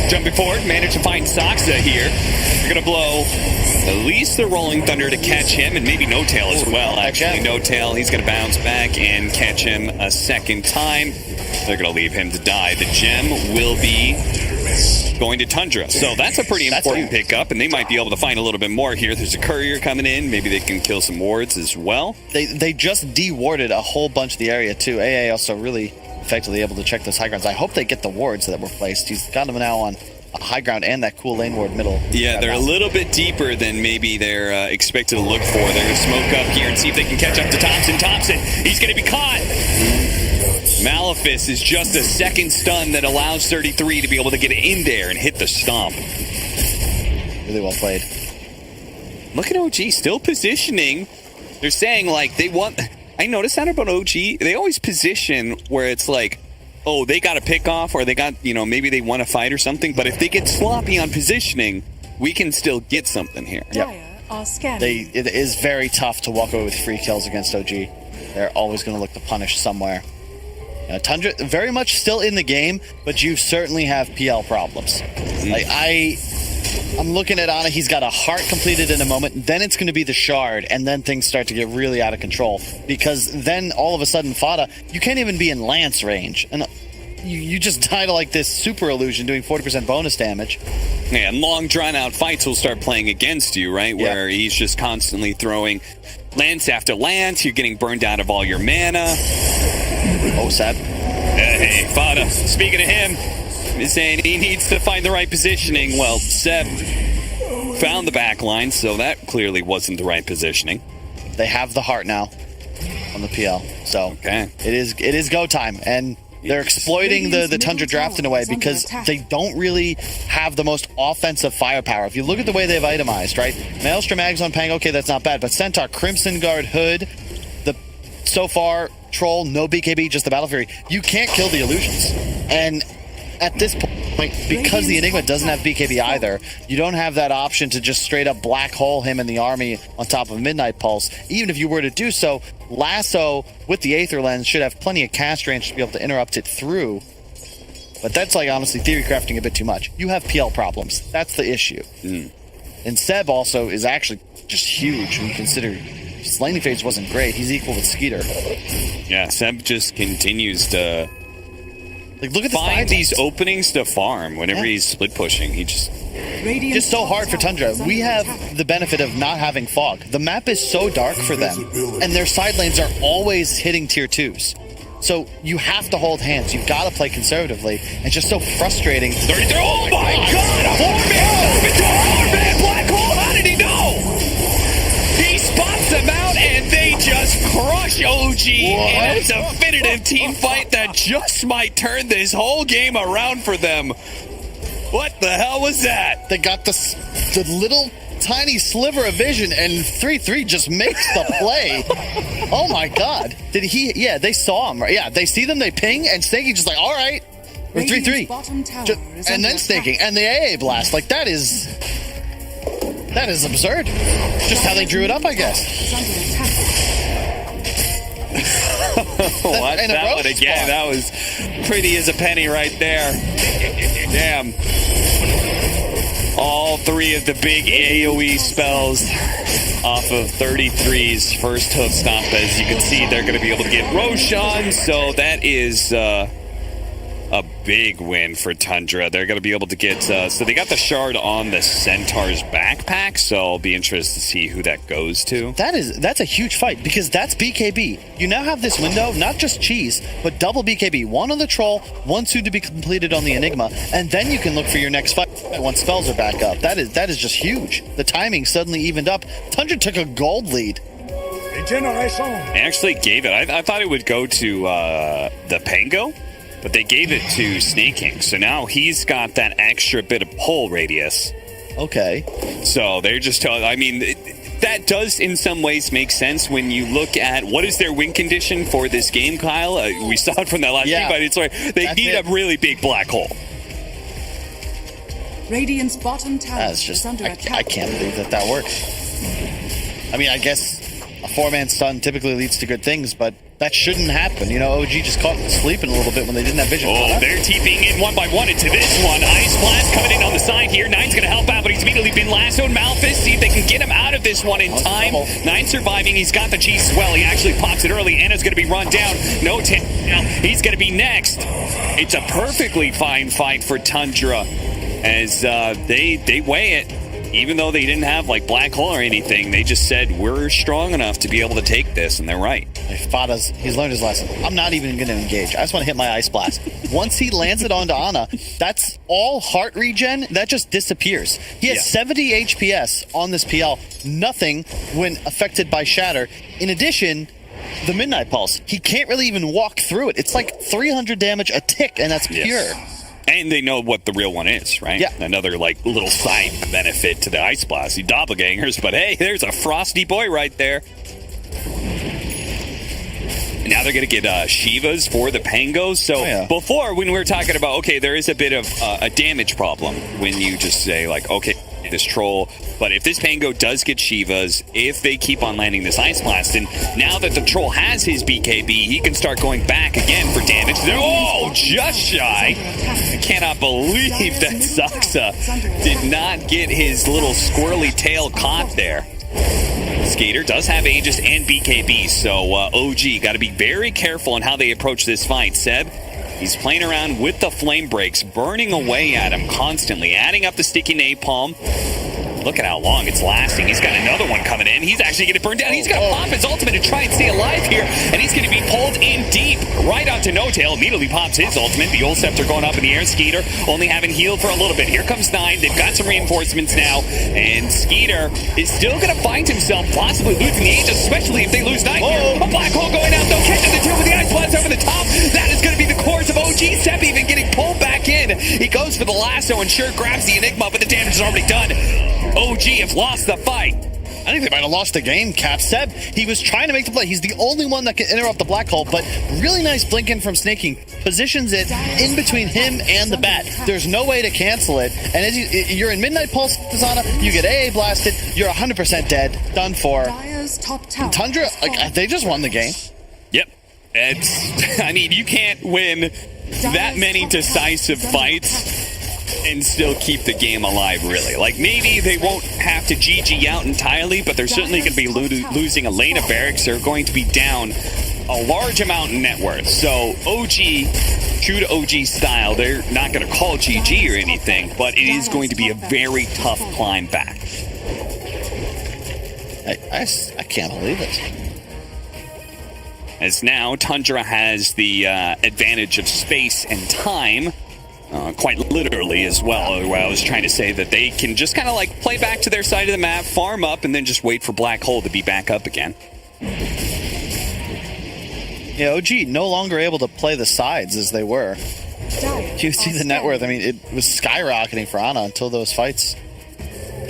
Jumping forward, managed to find Saksa here. They're going to blow at least the Rolling Thunder to catch him, and maybe No Tail as well. Actually, No Tail, he's going to bounce back and catch him a second time. They're going to leave him to die. The gem will be going to Tundra. So that's a pretty important pickup, and they might be able to find a little bit more here. There's a courier coming in. Maybe they can kill some wards as well. They just de-warded a whole bunch of the area, too. AA also really effectively able to check those high grounds. I hope they get the wards that were placed. He's got them now on a high ground and that cool lane ward middle. Yeah, they're a little bit deeper than maybe they're expected to look for. They're going to smoke up here and see if they can catch up to Thompson. Thompson, he's going to be caught. Malefice is just a second stun that allows 33 to be able to get in there and hit the stomp. Really well played. Look at OG still positioning. They're saying like they want... I noticed that about OG. They always position where it's like, oh, they got a pick off, or they got, maybe they want to fight or something. But if they get sloppy on positioning, we can still get something here. It is very tough to walk away with free kills against OG. They're always going to look to punish somewhere. Tundra very much still in the game, but you certainly have PL problems. Like I'm looking at Anna. He's got a heart completed in a moment. Then it's going to be the shard, and then things start to get really out of control, because then all of a sudden, Fada, you can't even be in Lance range, and you just die to like this super illusion doing 40% bonus damage. Yeah, and long drawn out fights will start playing against you, right? Where he's just constantly throwing lance after lance. You're getting burned out of all your mana. Oh, Seb. Hey, Fada. Speaking of him, he's saying he needs to find the right positioning. Well, Seb found the back line, so that clearly wasn't the right positioning. They have the heart now on the PL, so it is go time, and they're exploiting the Tundra draft in a way because they don't really have the most offensive firepower. If you look at the way they've itemized, right? Maelstrom, Magzone, Pang, okay, that's not bad, but Centaur, Crimson Guard, Hood, so far, Troll, no BKB, just the Battle Fury. You can't kill the illusions. And at this point, because the Enigma doesn't have BKB either, you don't have that option to just straight up black hole him and the army on top of Midnight Pulse. Even if you were to do so, Lasso with the Aether Lens should have plenty of cast range to be able to interrupt it through. But that's like honestly theory crafting a bit too much. You have PL problems. That's the issue. And Seb also is actually just huge when you consider his laning phase wasn't great. He's equal with Skeeter. Yeah, Seb just continues to look at find these openings to farm whenever he's split pushing. He just so hard for Tundra. We have the benefit of not having fog. The map is so dark for them, and their side lanes are always hitting tier 2s. So you have to hold hands. You've got to play conservatively. It's just so frustrating. 33. Oh my God! A Hornman! Black hole! How did he know? He spots them out, and they just crush OG in a definitive team fight that just might turn this whole game around for them. What the hell was that? They got the little tiny sliver of vision, and 3-3 just makes the play. Oh my God. Did he? Yeah, they saw him, right? Yeah, they see them, they ping, and Snaky just like, all right. We're 3-3. And then Snaking, and the AA blast. Like, that is absurd. Just how they drew it up, I guess. Watch that one again. That was pretty as a penny right there. Damn. All three of the big AoE spells off of 33's first hoof stomp. As you can see, they're going to be able to get Roshan. So that is a big win for Tundra. They're going to be able to get... so they got the shard on the Centaur's backpack, so I'll be interested to see who that goes to. That's a huge fight, because that's BKB. You now have this window, not just cheese, but double BKB. One on the Troll, one soon to be completed on the Enigma, and then you can look for your next fight once spells are back up. That is just huge. The timing suddenly evened up. Tundra took a gold lead. They actually gave it. I thought it would go to the Pango, but they gave it to Snake King. So now he's got that extra bit of pull radius. Okay. So they're just telling. I mean, that does in some ways make sense when you look at what is their win condition for this game, Kyle. We saw it from that last game, but it's like they need a really big black hole. Radiant's bottom tower That's just, is under I attack. can't believe that works. I mean, I guess a 4-man stun typically leads to good things, but that shouldn't happen. You know, OG just caught them sleeping a little bit when they didn't have vision. Oh, they're TPing in one by one into this one. Ice Blast coming in on the side here. Nine's going to help out, but he's immediately been lassoed. Malphus, see if they can get him out of this one in time. Nine surviving. He's got the G swell. He actually pops it early. Anna's going to be run down. No now. He's going to be next. It's a perfectly fine fight for Tundra as they weigh it. Even though they didn't have like black hole or anything, they just said we're strong enough to be able to take this, and they're right. He's learned his lesson. I'm not even going to engage. I just want to hit my Ice Blast. Once he lands it onto Ana, that's all heart regen. That just disappears. He has 70 HPS on this PL. Nothing when affected by Shatter. In addition, the Midnight Pulse. He can't really even walk through it. It's like 300 damage a tick, and that's pure. And they know what the real one is, right? Yeah. Another, like, little side benefit to the Ice Blast. The doppelgangers, but hey, there's a frosty boy right there. Now they're going to get Shivas for the Pangos. So before, when we were talking about, okay, there is a bit of a damage problem when you just say, like, okay, this troll. But if this Pango does get Shivas, if they keep on landing this Ice Blast, and now that the troll has his BKB, he can start going back again for damage. Oh, just shy. I cannot believe that Saxa did not get his little squirrely tail caught there. Skater does have Aegis and BKB, so OG got to be very careful on how they approach this fight. Seb, he's playing around with the flame breaks, burning away at him constantly, adding up the sticky napalm. Look at how long it's lasting. He's got another one coming in. He's actually going to burn down. He's going to pop his ultimate to try and stay alive here. And he's going to be pulled in deep right onto No Tail. Immediately pops his ultimate. The Old Scepter going up in the air. Skeeter only having healed for a little bit. Here comes Nine. They've got some reinforcements now. And Skeeter is still going to find himself possibly losing the Aegis, especially if they lose Nine here. A black hole going out. No catching the two with the Ice Blast over the top. That is going to be the course of OG. Sep even getting pulled back in. He goes for the lasso and sure grabs the Enigma, but the damage is already done. OG have lost the fight. I think they might have lost the game, Cap. Seb, he was trying to make the play. He's the only one that can interrupt the black hole, but really nice blinking from Snake King. Positions it in between him and the bat. There's no way to cancel it. And as you're in Midnight Pulse, Zana, you get AA blasted, you're 100% dead. Done for. Tundra, they just won the game. Yep. I mean, you can't win that many decisive fights and still keep the game alive, really. Like, maybe they won't have to GG out entirely, but they're certainly going to be losing a lane of barracks. They're going to be down a large amount in net worth. So OG, true to OG style, they're not going to call GG or anything, but it is going to be a very tough climb back. I can't believe it. As now, Tundra has the advantage of space and time. Quite literally as well, where I was trying to say that they can just kind of like play back to their side of the map, farm up, and then just wait for Black Hole to be back up again. Yeah, OG no longer able to play the sides as they were. You see the net worth. I mean, it was skyrocketing for Ana until those fights.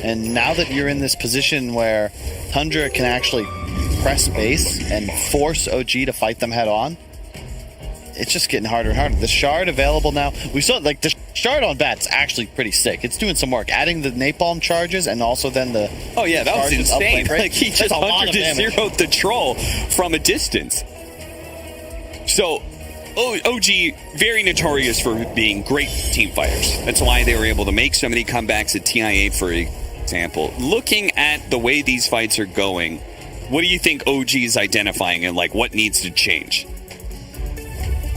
And now that you're in this position where Tundra can actually press base and force OG to fight them head on, it's just getting harder and harder. The shard available now. We saw like the shard on bat's actually pretty sick. It's doing some work, adding the napalm charges and also then the that was insane. Like he just 100-0'd the troll from a distance. So OG very notorious for being great team fighters. That's why they were able to make so many comebacks at TI8, for example. Looking at the way these fights are going, what do you think OG is identifying and like what needs to change?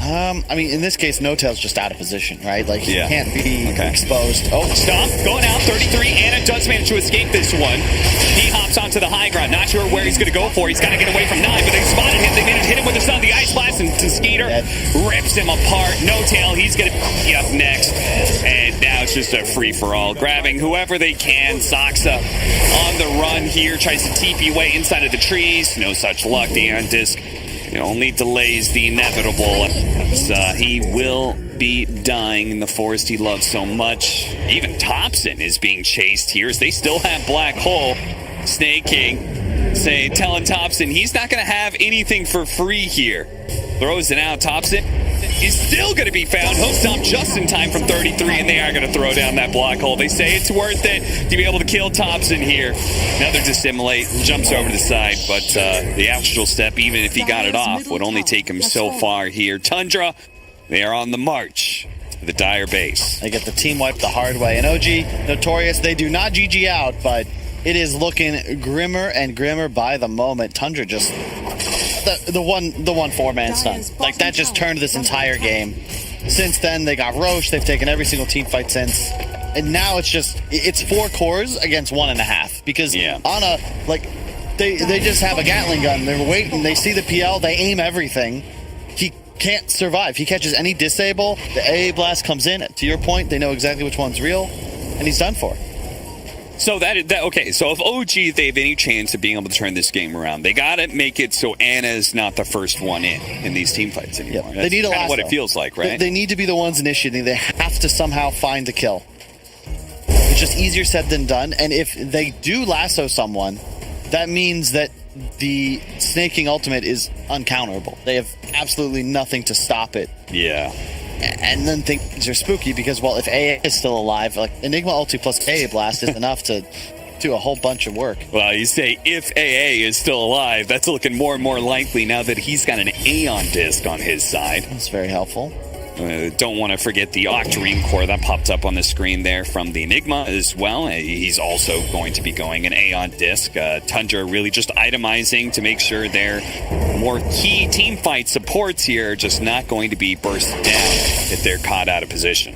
I mean, in this case, No Tail's just out of position, right? Like, he Yeah. can't be Okay. exposed. Oh, Stop. Going out. 33. Anna does manage to escape this one. He hops onto the high ground. Not sure where he's going to go for. He's got to get away from 9, but they spotted him. They managed to hit him with the sun. The Ice Blast, and Skeeter rips him apart. No Tail. He's going to be up next. And now it's just a free-for-all. Grabbing whoever they can. Soxa on the run here. Tries to TP way inside of the trees. No such luck. The Aeon Disc only delays the inevitable. He will be dying in the forest he loves so much. Even Thompson is being chased here as they still have Black Hole. Snake King telling Thompson he's not going to have anything for free here. Throws it out. Thompson is still going to be found. He'll stop just in time from 33, and they are going to throw down that Black Hole. They say it's worth it to be able to kill Thompson here. Another dissimulate, jumps over to the side, but the actual step, even if he got it off, would only take him so far here. Tundra, they are on the march to the Dire base. they get the team wipe the hard way. And OG, notorious, they do not GG out, but it is looking grimmer and grimmer by the moment. Tundra just... The one 4-man stun. Like, that just turned this entire game. Since then, they got Roche. They've taken every single team fight since. And now it's 4 cores against 1.5. Because Ana, like, they just have a Gatling gun. They're waiting. They see the PL. They aim everything. He can't survive. He catches any disable. The AA blast comes in. To your point, they know exactly which one's real. And he's done for. So okay. So if OG they have any chance of being able to turn this game around, they gotta make it so Anna's not the first one in these team fights anymore. Yep. That's They need a kind of lasso. what it feels like, right? They need to be the ones initiating. They have to somehow find the kill. It's just easier said than done. And if they do lasso someone, that means that the Snake King ultimate is uncounterable. They have absolutely nothing to stop it. Yeah. And then things are spooky because, well, if AA is still alive, like Enigma ulti plus AA blast is enough to do a whole bunch of work. Well, you say if AA is still alive, that's looking more and more likely now that he's got an Aeon Disc on his side. That's very helpful. Don't want to forget the Octarine core that popped up on the screen there from the Enigma as well. He's also going to be going an Aeon Disc. Tundra really just itemizing to make sure their more key team fight supports here are just not going to be burst down if they're caught out of position.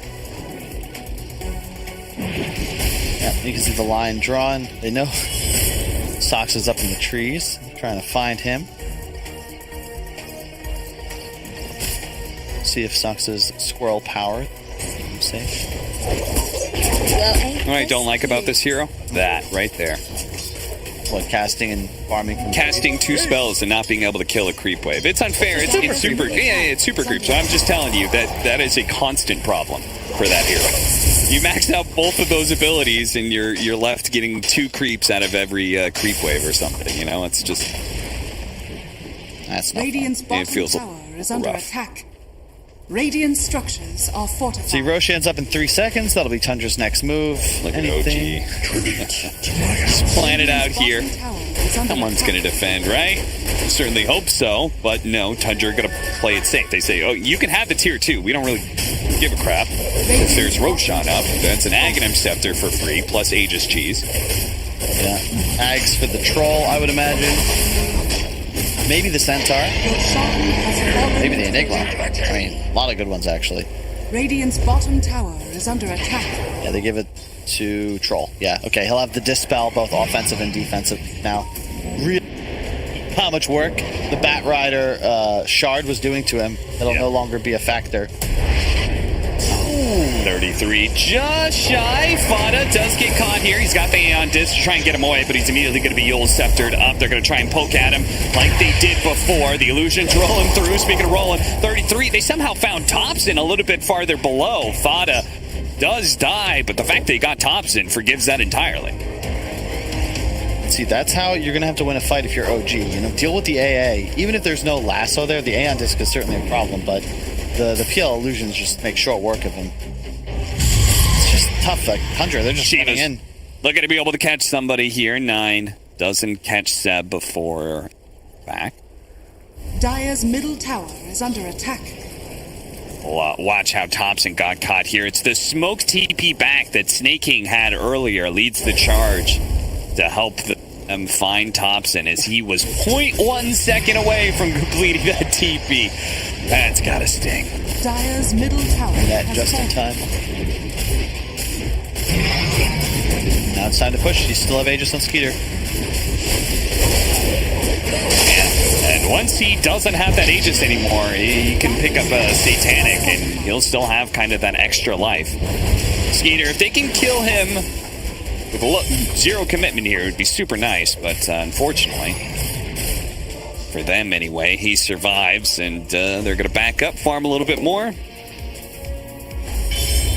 Yeah, you can see the line drawn. They know Sox is up in the trees, trying to find him. See if Sox's squirrel power. Safe. What I don't like about this hero? That right there. What, casting and farming? From Casting 2 spells and not being able to kill a creep wave. It's unfair. It's super. It's super creep. So I'm just telling you that is a constant problem for that hero. You max out both of those abilities and you're left getting 2 creeps out of every creep wave or something. You know, it's just. That's not Radiant's It bottom feels tower is under rough. attack. Radiant structures are fortified. See, Roche ends up in 3 seconds. That'll be Tundra's next move. Look at Anything. OG. Just plan it out here. Someone's going to defend, right? Certainly hope so, but no, Tundra going to play it safe. They say, oh, you can have the tier 2. We don't really give a crap. If there's Roshan up, that's an Aghanim Scepter for free, plus Aegis Cheese. Yeah. Ags for the troll, I would imagine. Maybe the Centaur. Maybe the Enigma. I mean, a lot of good ones, actually. Radiant's bottom tower is under attack. Yeah, they give it to Troll. Yeah, okay, he'll have the Dispel, both offensive and defensive now. Really, how much work the Bat Rider Shard was doing to him, it'll no longer be a factor. 33, just shy. Fada does get caught here. He's got the Aeon Disc to try and get him away, but he's immediately going to be Yule Sceptered up. They're going to try and poke at him like they did before. The illusion's rolling through. Speaking of rolling, 33, they somehow found Thompson a little bit farther below. Fada does die, but the fact that he got Thompson forgives that entirely. See, that's how you're going to have to win a fight if you're OG. You know, deal with the AA. Even if there's no lasso there, the Aeon Disc is certainly a problem, but the PL illusions just make short work of him. It's just tough. Like Tundra, they're just running in. Looking to be able to catch somebody here. 9 doesn't catch Seb before back. Dire's middle tower is under attack. Watch how Thompson got caught here. It's the smoke TP back that Snake King had earlier leads the charge to help find Thompson as he was 0.1 second away from completing that TP. That's gotta sting. Dire's middle tower That has just in fallen. time. Now it's time to push. You still have Aegis on Skeeter. And once he doesn't have that Aegis anymore, he can pick up a Satanic and he'll still have kind of that extra life. Skeeter, if they can kill him with zero commitment here, it would be super nice, but unfortunately, for them anyway, he survives, and they're going to back up, farm a little bit more,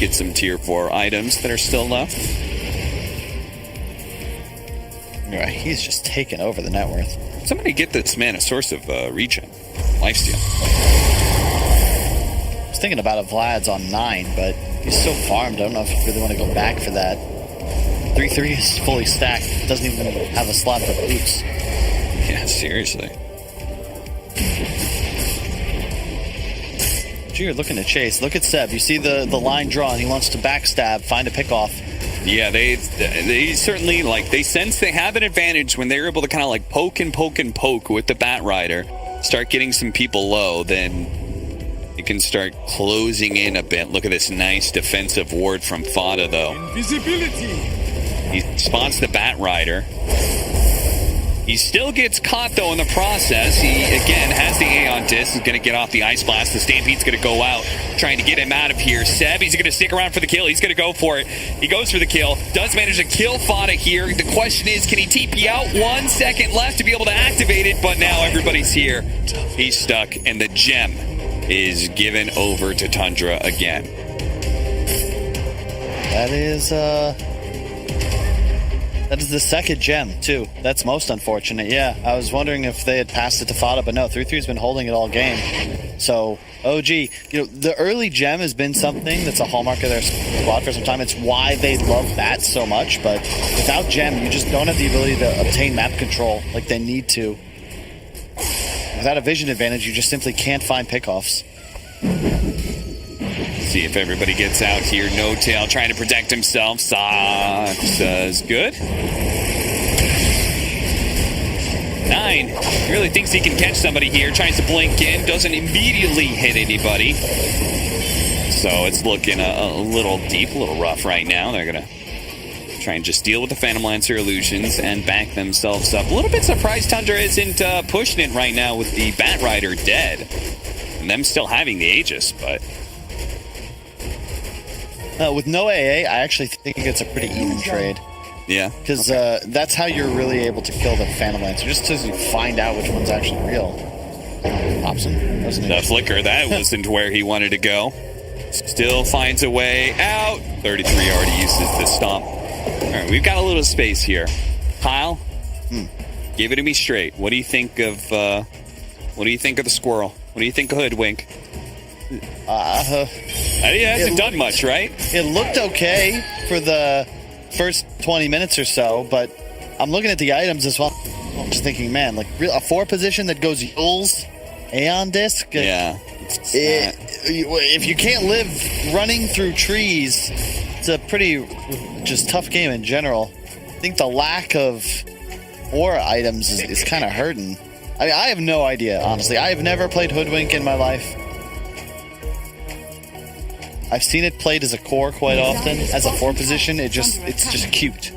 get some tier 4 items that are still left. Right, he's just taken over the net worth. Somebody get this man a source of regen, lifesteal. I was thinking about a Vlad's on 9, but he's so farmed. I don't know if you really want to go back for that. 3-3 is fully stacked. Doesn't even have a slot for boots. Yeah, seriously. You're looking to chase. Look at Seb. You see the line drawn. He wants to backstab, find a pickoff. Yeah, they certainly, like, they sense they have an advantage when they're able to kind of like poke and poke and poke with the Bat Rider, start getting some people low, then you can start closing in a bit. Look at this nice defensive ward from Fada, though. Invisibility. He spots the Bat Rider. He still gets caught, though, in the process. He, again, has the Aeon Disc. He's going to get off the Ice Blast. The Stampede's going to go out, trying to get him out of here. Seb, he's going to stick around for the kill. He's going to go for it. He goes for the kill. Does manage to kill Fada here. The question is, can he TP out? 1 second left to be able to activate it, but now everybody's here. He's stuck, and the gem is given over to Tundra again. That is the second gem, too. That's most unfortunate. Yeah, I was wondering if they had passed it to Fada, but no, 3-3's been holding it all game. So, OG, the early gem has been something that's a hallmark of their squad for some time. It's why they love that so much, but without gem, you just don't have the ability to obtain map control like they need to. Without a vision advantage, you just simply can't find pickoffs. See if everybody gets out here. No Tail trying to protect himself. Sox does good. 9 really thinks he can catch somebody here. Tries to blink in. Doesn't immediately hit anybody. So it's looking a little deep, a little rough right now. They're going to try and just deal with the Phantom Lancer illusions and back themselves up. A little bit surprised Tundra isn't pushing it right now with the Bat Rider dead. And them still having the Aegis, but... With no AA, I actually think it's a pretty even trade. Yeah. Because that's how you're really able to kill the Phantom Lancer, just as you find out which one's actually real. Hobson. The flicker, that wasn't where he wanted to go. Still finds a way out. 33 already uses the stomp. All right, we've got a little space here. Kyle, give it to me straight. What do you think of the squirrel? What do you think of Hoodwink? He hasn't done much, right? It looked okay for the first 20 minutes or so, but I'm looking at the items as well. I'm just thinking, man, like a 4 position that goes Yules, Aeon Disc. Yeah. If you can't live running through trees, it's a pretty just tough game in general. I think the lack of aura items is kind of hurting. I mean, I have no idea, honestly. I have never played Hoodwink in my life. I've seen it played as a core quite often. As a 4 position, it's just cute.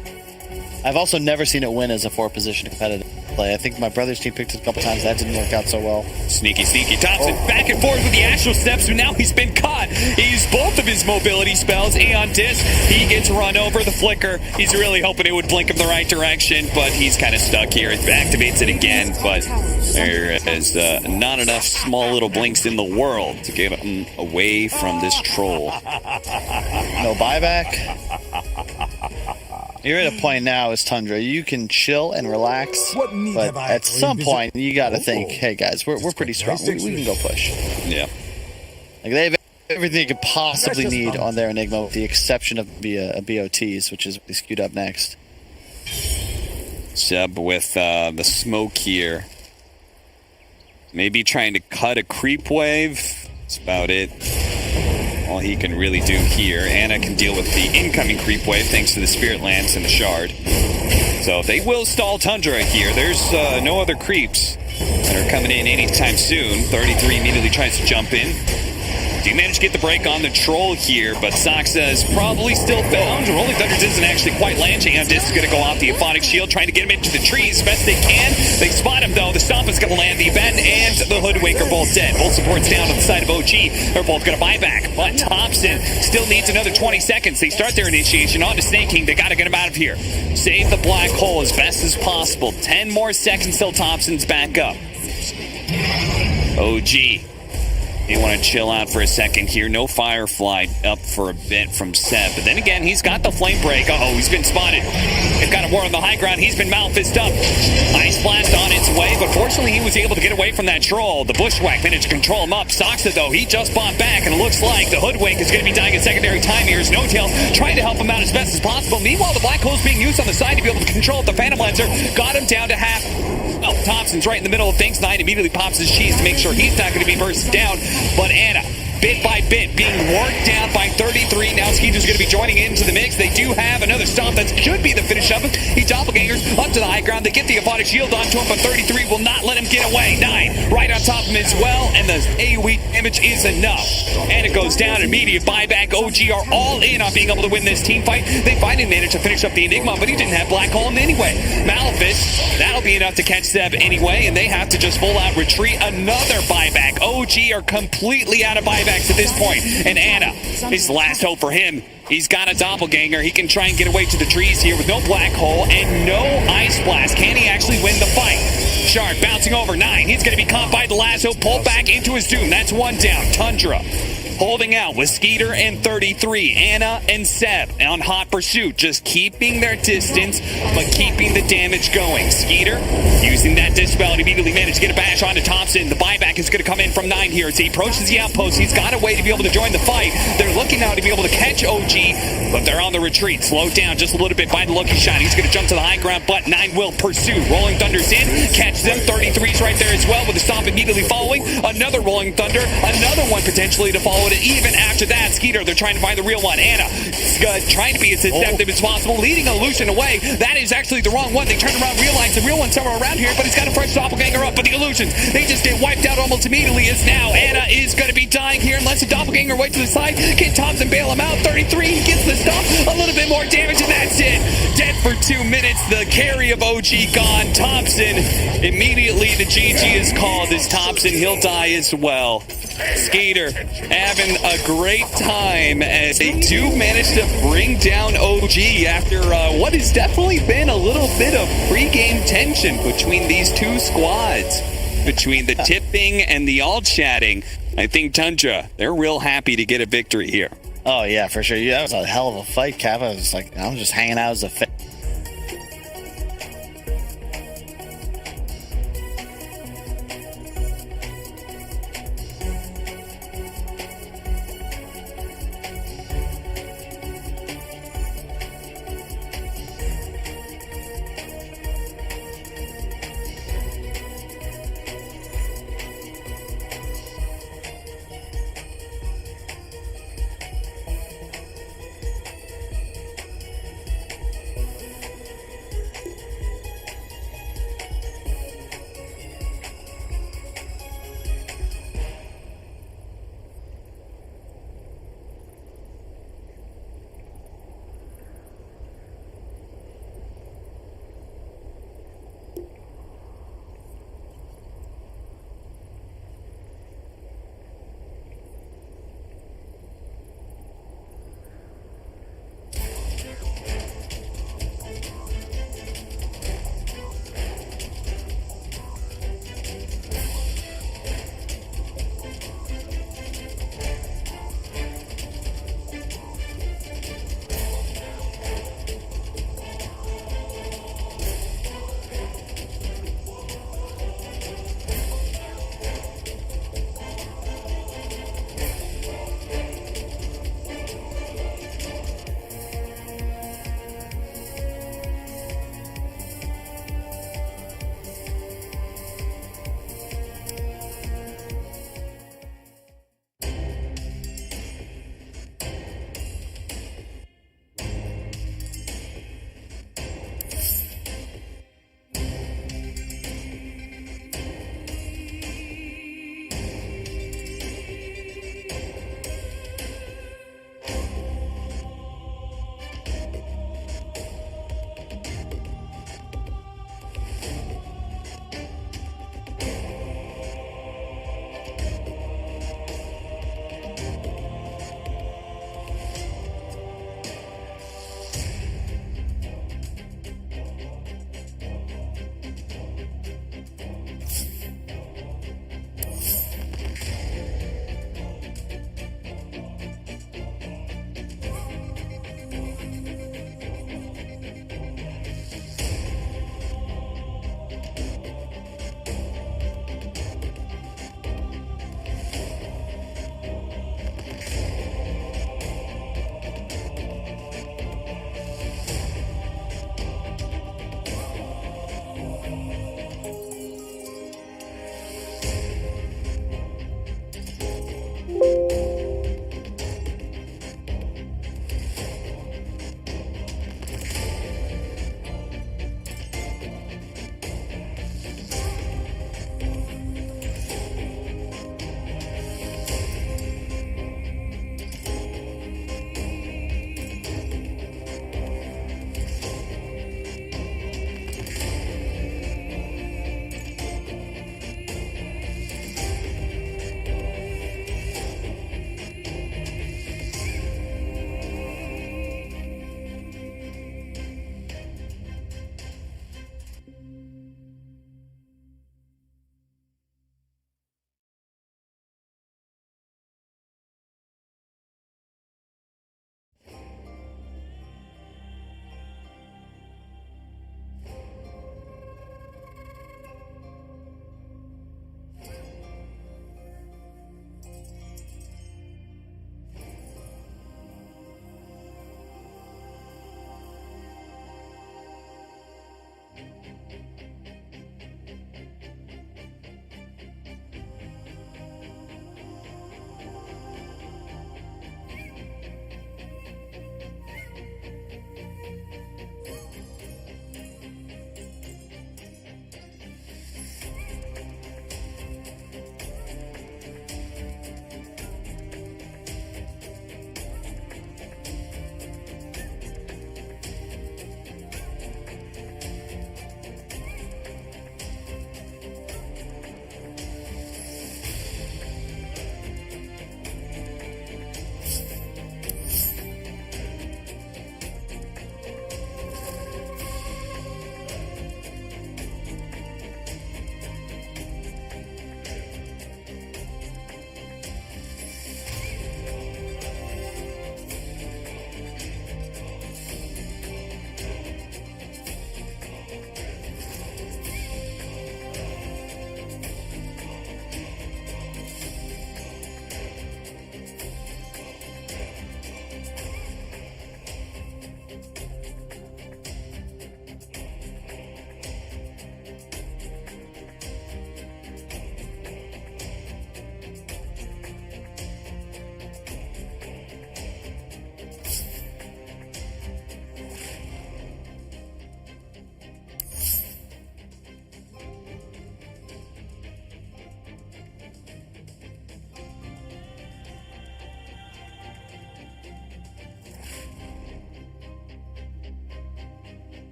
I've also never seen it win as a 4 position competitive play. I think my brother's team picked it a couple times. That didn't work out so well. Sneaky. Thompson back and forth with the astral steps, but now he's been caught. He used both of his mobility spells. Aeon Disc, he gets run over. The flicker, he's really hoping it would blink him the right direction, but he's kind of stuck here. It activates it again, but there is not enough small little blinks in the world to get him away from this troll. No buyback. You're at a point now as Tundra. You can chill and relax, but at some point you got to think, hey guys, we're pretty strong. We can go push. Yeah. Like they have everything they could possibly need on their Enigma, with the exception of BOTs, which is queued up next. Seb with the smoke here. Maybe trying to cut a creep wave. That's about it. All he can really do here. Anna can deal with the incoming creep wave thanks to the Spirit Lance and the Shard. So they will stall Tundra here. There's no other creeps that are coming in anytime soon. 33 immediately tries to jump in. Do manage to get the break on the troll here, but Soxa is probably still found. Rolling Thunder isn't actually quite landing. Disc is going to go off the Euphonic Shield, trying to get him into the trees best they can. They spot him, though. The Stomp is going to land. The Ben and the Hoodwink are both dead. Both supports down on the side of OG. They're both going to buy back, but Thompson still needs another 20 seconds. They start their initiation on to Snake King. They got to get him out of here. Save the black hole as best as possible. 10 more seconds till Thompson's back up. OG. You want to chill out for a second here. No Firefly up for a bit from Seb. But then again, he's got the flame break. Uh-oh, he's been spotted. They've got him more on the high ground. He's been Malfist up. Ice Blast on its way, but fortunately he was able to get away from that troll. The Bushwhack managed to control him up. Soxa, though, he just bought back, and it looks like the Hoodwink is going to be dying at secondary time here. Snowtail trying to help him out as best as possible. Meanwhile, the Black Hole's being used on the side to be able to control the Phantom Lancer. Got him down to half. Oh, Thompson's right in the middle of things. 9 immediately pops his cheese to make sure he's not going to be bursted down. But Anna, bit by bit, being worked down by 33. Now Skeeter's going to be joining into the mix. They do have another stomp that should be the finish of him. He doppelgangers up to the high ground. They get the Euphonic Shield onto him, but 33 will not let him get away. 9 right on top of him as well, and the AoE damage is enough. And it goes down. Immediate buyback. OG are all in on being able to win this team fight. They finally managed to finish up the Enigma, but he didn't have Black Hole anyway. Malefice, that'll be enough to catch Seb anyway, and they have to just full out retreat. Another buyback. OG are completely out of buybacks at this point, and Anna is the last hope for him. He's got a doppelganger. He can try and get away to the trees here with no Black Hole and no Ice Blast. Can he actually win the fight? Shard bouncing over 9. He's going to be caught by the lasso, pulled back into his doom. That's one down. Tundra holding out with Skeeter and 33. Anna and Seb on hot pursuit, just keeping their distance, but keeping the damage going. Skeeter using that Dispel and immediately managed to get a bash onto Thompson. The buyback is going to come in from 9 here as he approaches the outpost. He's got a way to be able to join the fight. They're looking now to be able to catch OG, but they're on the retreat. Slowed down just a little bit by the Lucky Shot. He's going to jump to the high ground, but 9 will pursue. Rolling Thunder's in, catch them. 33's right there as well with the stomp immediately following. Another Rolling Thunder, another one potentially to follow. And even after that, Skeeter, they're trying to find the real one. Anna trying to be as deceptive as possible, leading Illusion away. That is actually the wrong one. They turn around, realize the real one's somewhere around here, but he's got a fresh doppelganger up. But the Illusions, they just get wiped out almost immediately, as now Anna is going to be dying here unless the doppelganger way to the side. Can Thompson bail him out? 33, he gets the stop. A little bit more damage, and that's it. Dead for 2 minutes. The carry of OG gone. Thompson, immediately the GG is called as Thompson. He'll die as well. Skeeter having a great time as they do manage to bring down OG after what has definitely been a little bit of pre-game tension between these two squads, between the tipping and the all-chatting. I think Tundra, they're real happy to get a victory here. Oh, yeah, for sure. Yeah, that was a hell of a fight, Cap. I was just hanging out as a fan.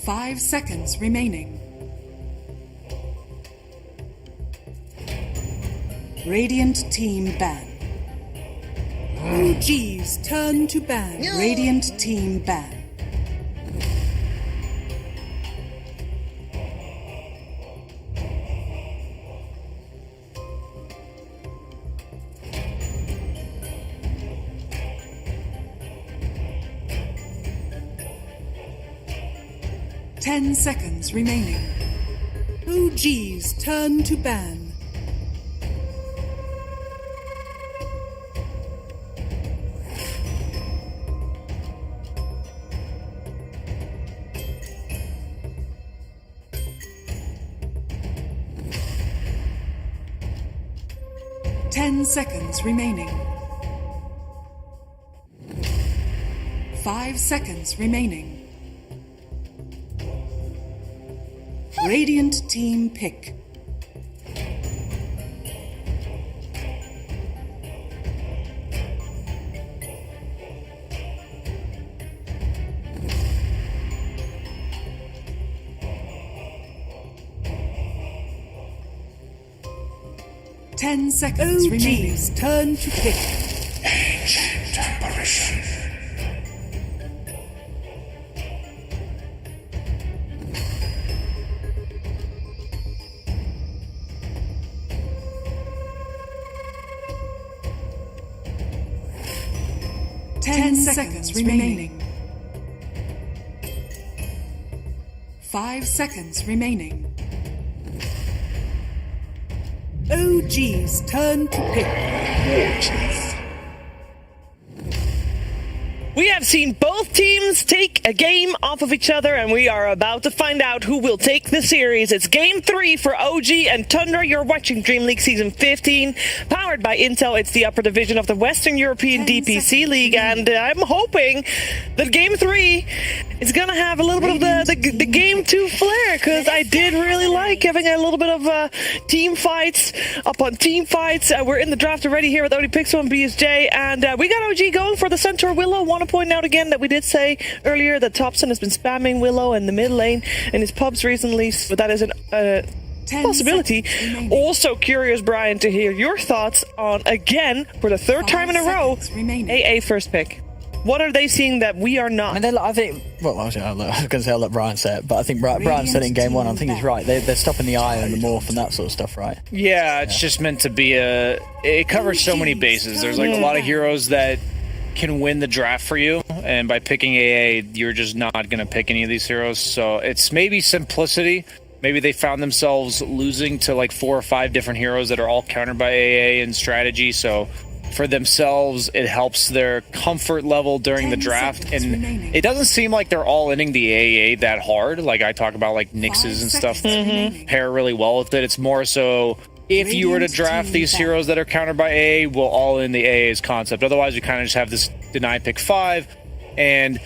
5 seconds remaining. Radiant team ban. OG's turn to ban. Radiant team ban. Ten seconds remaining. OG's turn to ban. Ten seconds remaining. 5 seconds remaining. Radiant team pick. Ten seconds remaining. Turn to pick. Ancient apparition. Ten seconds remaining. 5 seconds remaining. OG's turn to pick. We have seen both teams take a game off of each other, and we are about to find out who will take the series. It's Game 3 for OG and Tundra. You're watching DreamLeague Season 15, powered by Intel. It's the upper division of the Western European DPC League, and I'm hoping that Game 3 is going to have a little bit of the Game 2 flair, because I did really like having a little bit of team fights upon team fights. We're in the draft already here with ODPixel and BSJ, and we got OG going for the Centaur Willow. Want to point out again that we did say earlier that Thompson has been spamming Willow in the mid lane in his pubs recently, so that is a possibility. Also curious, Brian, to hear your thoughts on, again, for the third time in a row, AA first pick. What are they seeing that we are not? I mean, I think. Well, I was going to say I'll let Brian say it, but I think Brian said it in game one. I think he's right. They're stopping the eye and the morph and that sort of stuff, right? Yeah, it's just meant to be it covers so many bases. There's like a lot of heroes that can win the draft for you, and by picking AA, you're just not going to pick any of these heroes. So it's maybe simplicity. Maybe they found themselves losing to like 4 or 5 different heroes that are all countered by AA and strategy. So for themselves, it helps their comfort level during the draft. And it doesn't seem like they're all inning the AA that hard. Like I talk about like Nyxes and stuff that pair really well with it. It's more so if you were to draft these heroes that are countered by AA, we'll all in the AA's concept. Otherwise, we kind of just have this deny pick 5. And,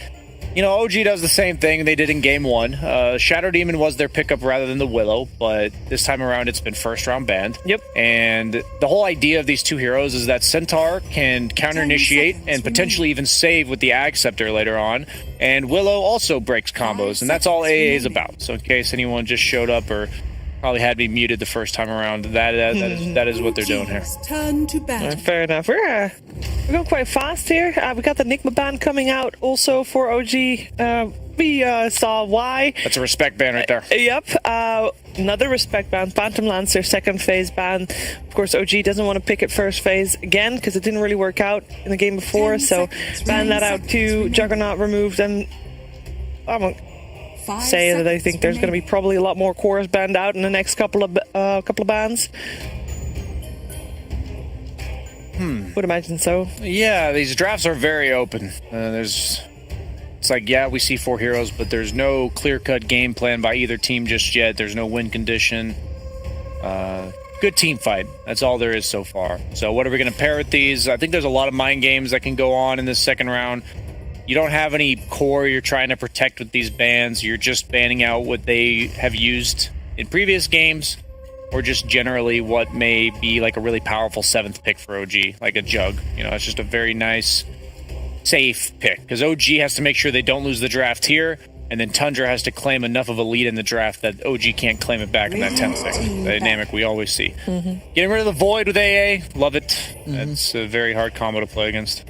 you know, OG does the same thing they did in game 1. Shadow Demon was their pickup rather than the Willow, but this time around it's been first round banned. Yep. And the whole idea of these two heroes is that Centaur can counter initiate and potentially even save with the Ag Scepter later on. And Willow also breaks combos, and that's all AA is about. So in case anyone just showed up or probably had me muted the first time around, that is what they're doing here. Turn to ban. Fair enough. We're going quite fast here. We got the Nigma ban coming out also for OG. We saw why. That's a respect ban right there. Yep. Another respect ban. Phantom Lancer, second phase ban. Of course, OG doesn't want to pick it first phase again because it didn't really work out in the game before. So ban that out too. Juggernaut removed, and say that I think there's going to be probably a lot more cores banned out in the next couple of bans. Would imagine so. Yeah, these drafts are very open. It's like, yeah, we see 4 heroes, but there's no clear-cut game plan by either team just yet. There's no win condition. Good team fight. That's all there is so far. So what are we going to pair with these? I think there's a lot of mind games that can go on in this second round. You don't have any core you're trying to protect with these bans. You're just banning out what they have used in previous games, or just generally what may be like a really powerful 7th pick for OG, like a Jug. You know, it's just a very nice, safe pick, because OG has to make sure they don't lose the draft here. and then Tundra has to claim enough of a lead in the draft that OG can't claim it back in that 10 second dynamic we always see. Getting rid of the Void with AA, love it. That's a very hard combo to play against.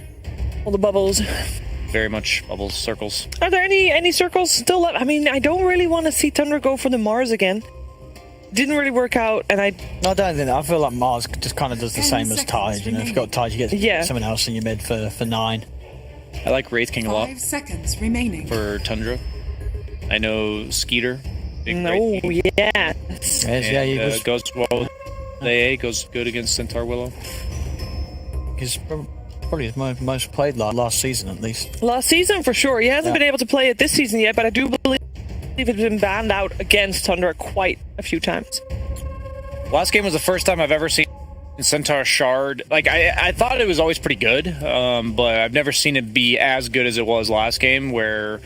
All the bubbles. Very much bubbles, circles. Are there any circles still left? I mean, I don't really want to see Tundra go for the Mars again. Didn't really work out, and I don't think. I feel like Mars just kind of does the same as Tide. You know, if you've got Tide, you get someone else in your mid for 9. I like Wraith King a lot. 5 seconds remaining For Tundra. I know Skeeter. No, yes. He goes well with AA, goes good against Centaur Willow. He's probably his most played last season, at least. Last season, for sure. He hasn't been able to play it this season yet, but I do believe it's been banned out against Tundra quite a few times. Last game was the first time I've ever seen Centaur Shard. Like, I thought it was always pretty good, but I've never seen it be as good as it was last game, where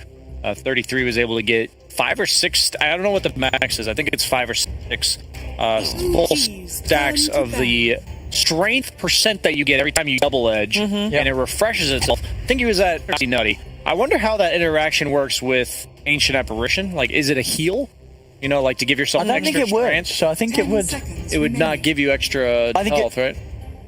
33 was able to get 5 or 6. I don't know what the max is. I think it's 5 or 6 full stacks of the strength percent that you get every time you double edge, and it refreshes itself. I think he was at pretty nutty. I wonder how that interaction works with Ancient Apparition. Like, is it a heal? You know, like to give yourself extra strength? I don't think it would. So I think it would not give you extra health, right?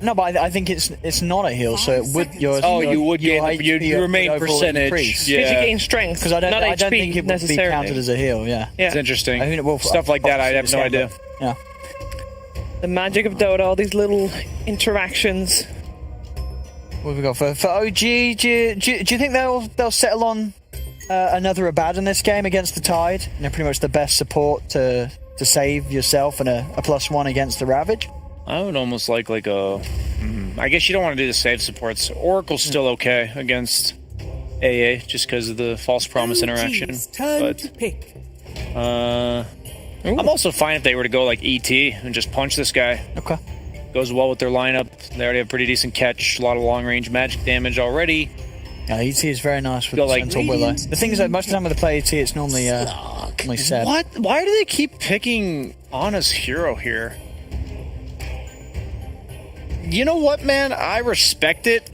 No, but I think it's not a heal, so it would. You would gain. You remain percentage. Because you gain strength. Because I don't think it would necessarily be counted as a heal. Yeah, it's interesting. I mean, it will, stuff like that. I have no idea. Yeah. The magic of Dota, all these little interactions. What have we got for OG? Do you think they'll settle on another Abad in this game against the Tide? You know, pretty much the best support to save yourself and a +1 against the Ravage. I would almost like a. I guess you don't want to do the save supports. Oracle's still okay against AA just because of the false promise interaction. But I'm also fine if they were to go like ET and just punch this guy. Okay. Goes well with their lineup. They already have pretty decent catch, a lot of long range magic damage already. ET is very nice with the Centaur Willow. The thing is that most of the time when they play ET, it's normally sad. What? Why do they keep picking Anna's hero here? You know what, man? I respect it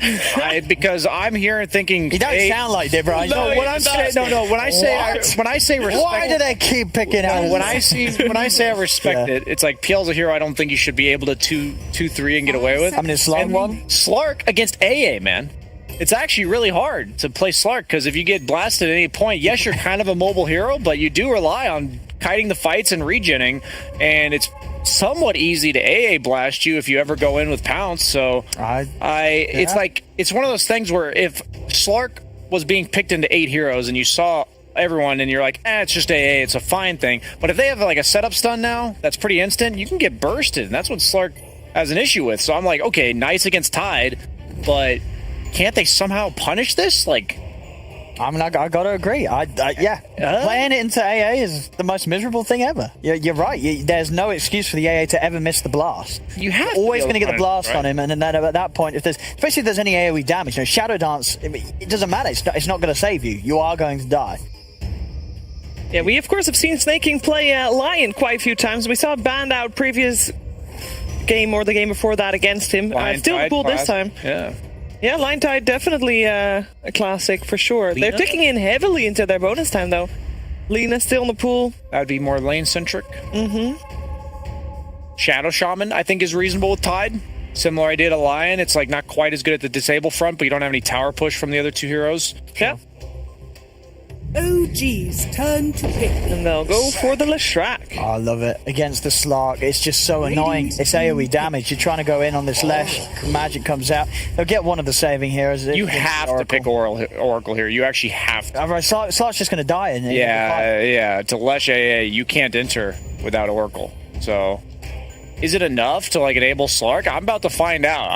because I'm here and thinking. You don't sound like it, bro. No, when I say respect. Why do they keep picking out? When I say I respect it, it's like PL's a hero. I don't think you should be able to 2-3 and get away with. I mean, it's Slark one. Slark against AA, man. It's actually really hard to play Slark because if you get blasted at any point, yes, you're kind of a mobile hero, but you do rely on kiting the fights and regenning, and it's somewhat easy to AA blast you if you ever go in with Pounce. So it's like it's one of those things where if Slark was being picked into 8 heroes and you saw everyone and you're like, it's just AA, it's a fine thing. But if they have like a setup stun now that's pretty instant, you can get bursted, and that's what Slark has an issue with. So I'm like, okay, nice against Tide, but can't they somehow punish this? Like, I mean, I gotta agree. Playing it into AA is the most miserable thing ever. You're right. There's no excuse for the AA to ever miss the blast. You have always going to get the blast on him, and then at that point, especially if there's any AOE damage, Shadow Dance, it doesn't matter. It's not going to save you. You are going to die. Yeah, we of course have seen Snaking play Lion quite a few times. We saw it banned out previous game or the game before that against him. Still cool this time. Yeah, Lion Tide definitely a classic for sure. Lina? They're taking in heavily into their bonus time though. Lina still in the pool. That'd be more lane centric. Shadow Shaman I think is reasonable with Tide. Similar idea to Lion. It's like not quite as good at the disable front, but you don't have any tower push from the other 2 heroes. Yeah. OG's turn to pick. And they'll go for the Leshrac. I love it. Against the Slark, it's just so annoying. It's AoE damage. You're trying to go in on this Lesh, magic comes out. They'll get one of the saving heroes. You have to pick Oracle here. You actually have to. Slark's just going to die. To Lesh AA, you can't enter without Oracle. So, is it enough to like enable Slark? I'm about to find out.